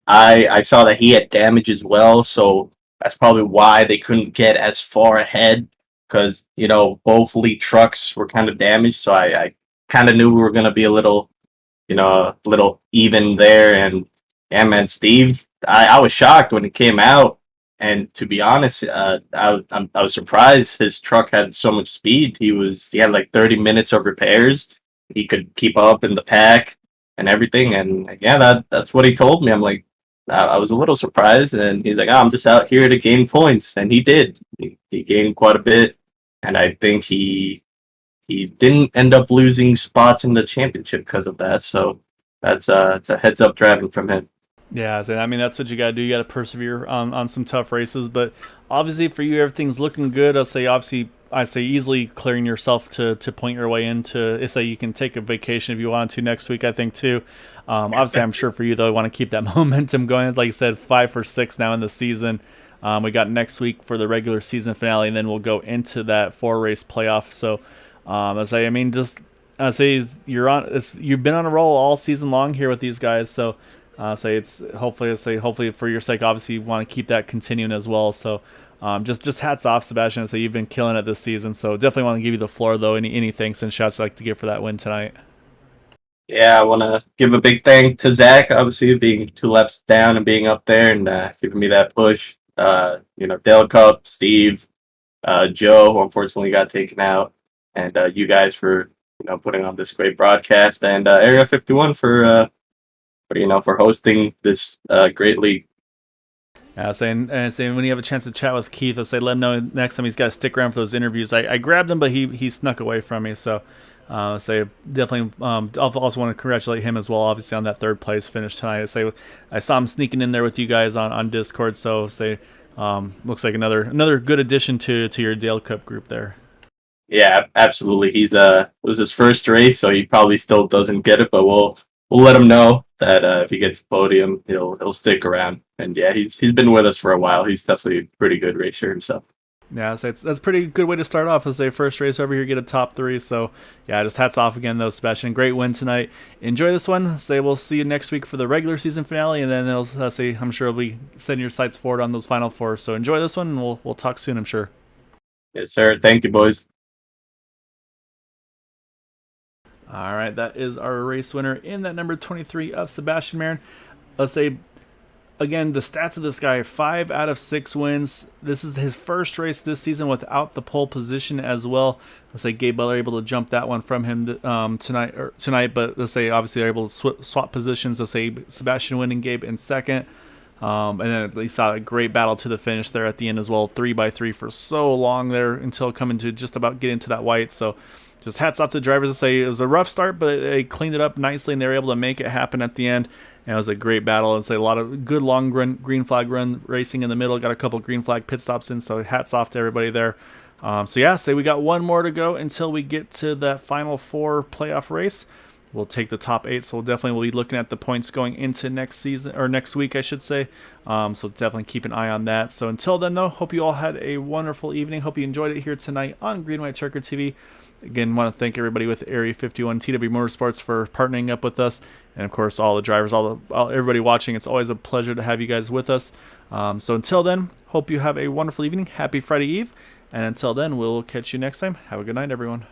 I saw that he had damage as well, so that's probably why they couldn't get as far ahead because both lead trucks were kind of damaged. So I kind of knew we were gonna be a little even there. And yeah, man, Steve, I was shocked when he came out, and to be honest, I was surprised his truck had so much speed. He had like 30 minutes of repairs. He could keep up in the pack and everything. And yeah, that's what he told me. I'm like, I was a little surprised, and he's like, I'm just out here to gain points, and he did. He gained quite a bit, and I think he didn't end up losing spots in the championship because of that. So that's it's a heads up driving from him. Yeah, I mean that's what you got to do. You got to persevere on some tough races, but obviously for you everything's looking good. I say easily clearing yourself to point your way into. Say you can take a vacation if you wanted to next week. I think too. Obviously, I'm sure for you though, you want to keep that momentum going. Like you said, 5 for 6 now in the season. We got next week for the regular season finale, and then we'll go into that 4-race playoff. So, I mean, just I say you've been on a roll all season long here with these guys. So. Hopefully for your sake, obviously you want to keep that continuing as well. So just hats off, Sebastian. So you've been killing it this season. So definitely want to give you the floor though. Any thanks and shouts I'd like to give for that win tonight. Yeah, I want to give a big thank to Zach, obviously being 2 laps down and being up there and giving me that push. Dale Cup, Steve, Joe, who unfortunately got taken out, and you guys for putting on this great broadcast, and Area 51 for hosting this great league. Yeah, saying when you have a chance to chat with Keith, I say let him know next time he's got to stick around for those interviews. I grabbed him, but he snuck away from me. So say definitely. I also want to congratulate him as well, obviously on that 3rd place finish tonight. I saw him sneaking in there with you guys on Discord. So looks like another good addition to your Dale Cup group there. Yeah, absolutely. It was his first race, so he probably still doesn't get it, but we'll let him know that if he gets a podium, he'll stick around. And yeah, he's been with us for a while. He's definitely a pretty good racer himself. Yeah, so that's a pretty good way to start off as a first race over here, get a top 3. So yeah, just hats off again though, Sebastian. Great win tonight. Enjoy this one. We'll see you next week for the regular season finale, and then I'm sure we'll be setting your sights forward on those final 4. So enjoy this one, and we'll talk soon, I'm sure. Yes, sir. Thank you, boys. All right, that is our race winner in that number 23 of Sebastian Marin. Again, the stats of this guy, 5 out of 6 wins. This is his first race this season without the pole position as well. Gabe Butler able to jump that one from him tonight, but obviously they're able to swap positions. Sebastian winning, Gabe in second. And then we saw a great battle to the finish there at the end as well, 3x3 for so long there until coming to just about getting to that white. So just hats off to the drivers to say it was a rough start, but they cleaned it up nicely and they were able to make it happen at the end. And it was a great battle. And say a lot of good long green flag run racing in the middle. Got a couple green flag pit stops in, so hats off to everybody there. So yeah, say we got one more to go until we get to that final 4 playoff race. We'll take the top 8, so we'll be looking at the points going into next season, or next week, I should say. So definitely keep an eye on that. So until then, though, hope you all had a wonderful evening. Hope you enjoyed it here tonight on Green White Checker TV. Again, want to thank everybody with Area 51 TW Motorsports for partnering up with us, and of course all the drivers, everybody watching. It's always a pleasure to have you guys with us. So until then, hope you have a wonderful evening. Happy Friday Eve, and until then, we'll catch you next time. Have a good night, everyone.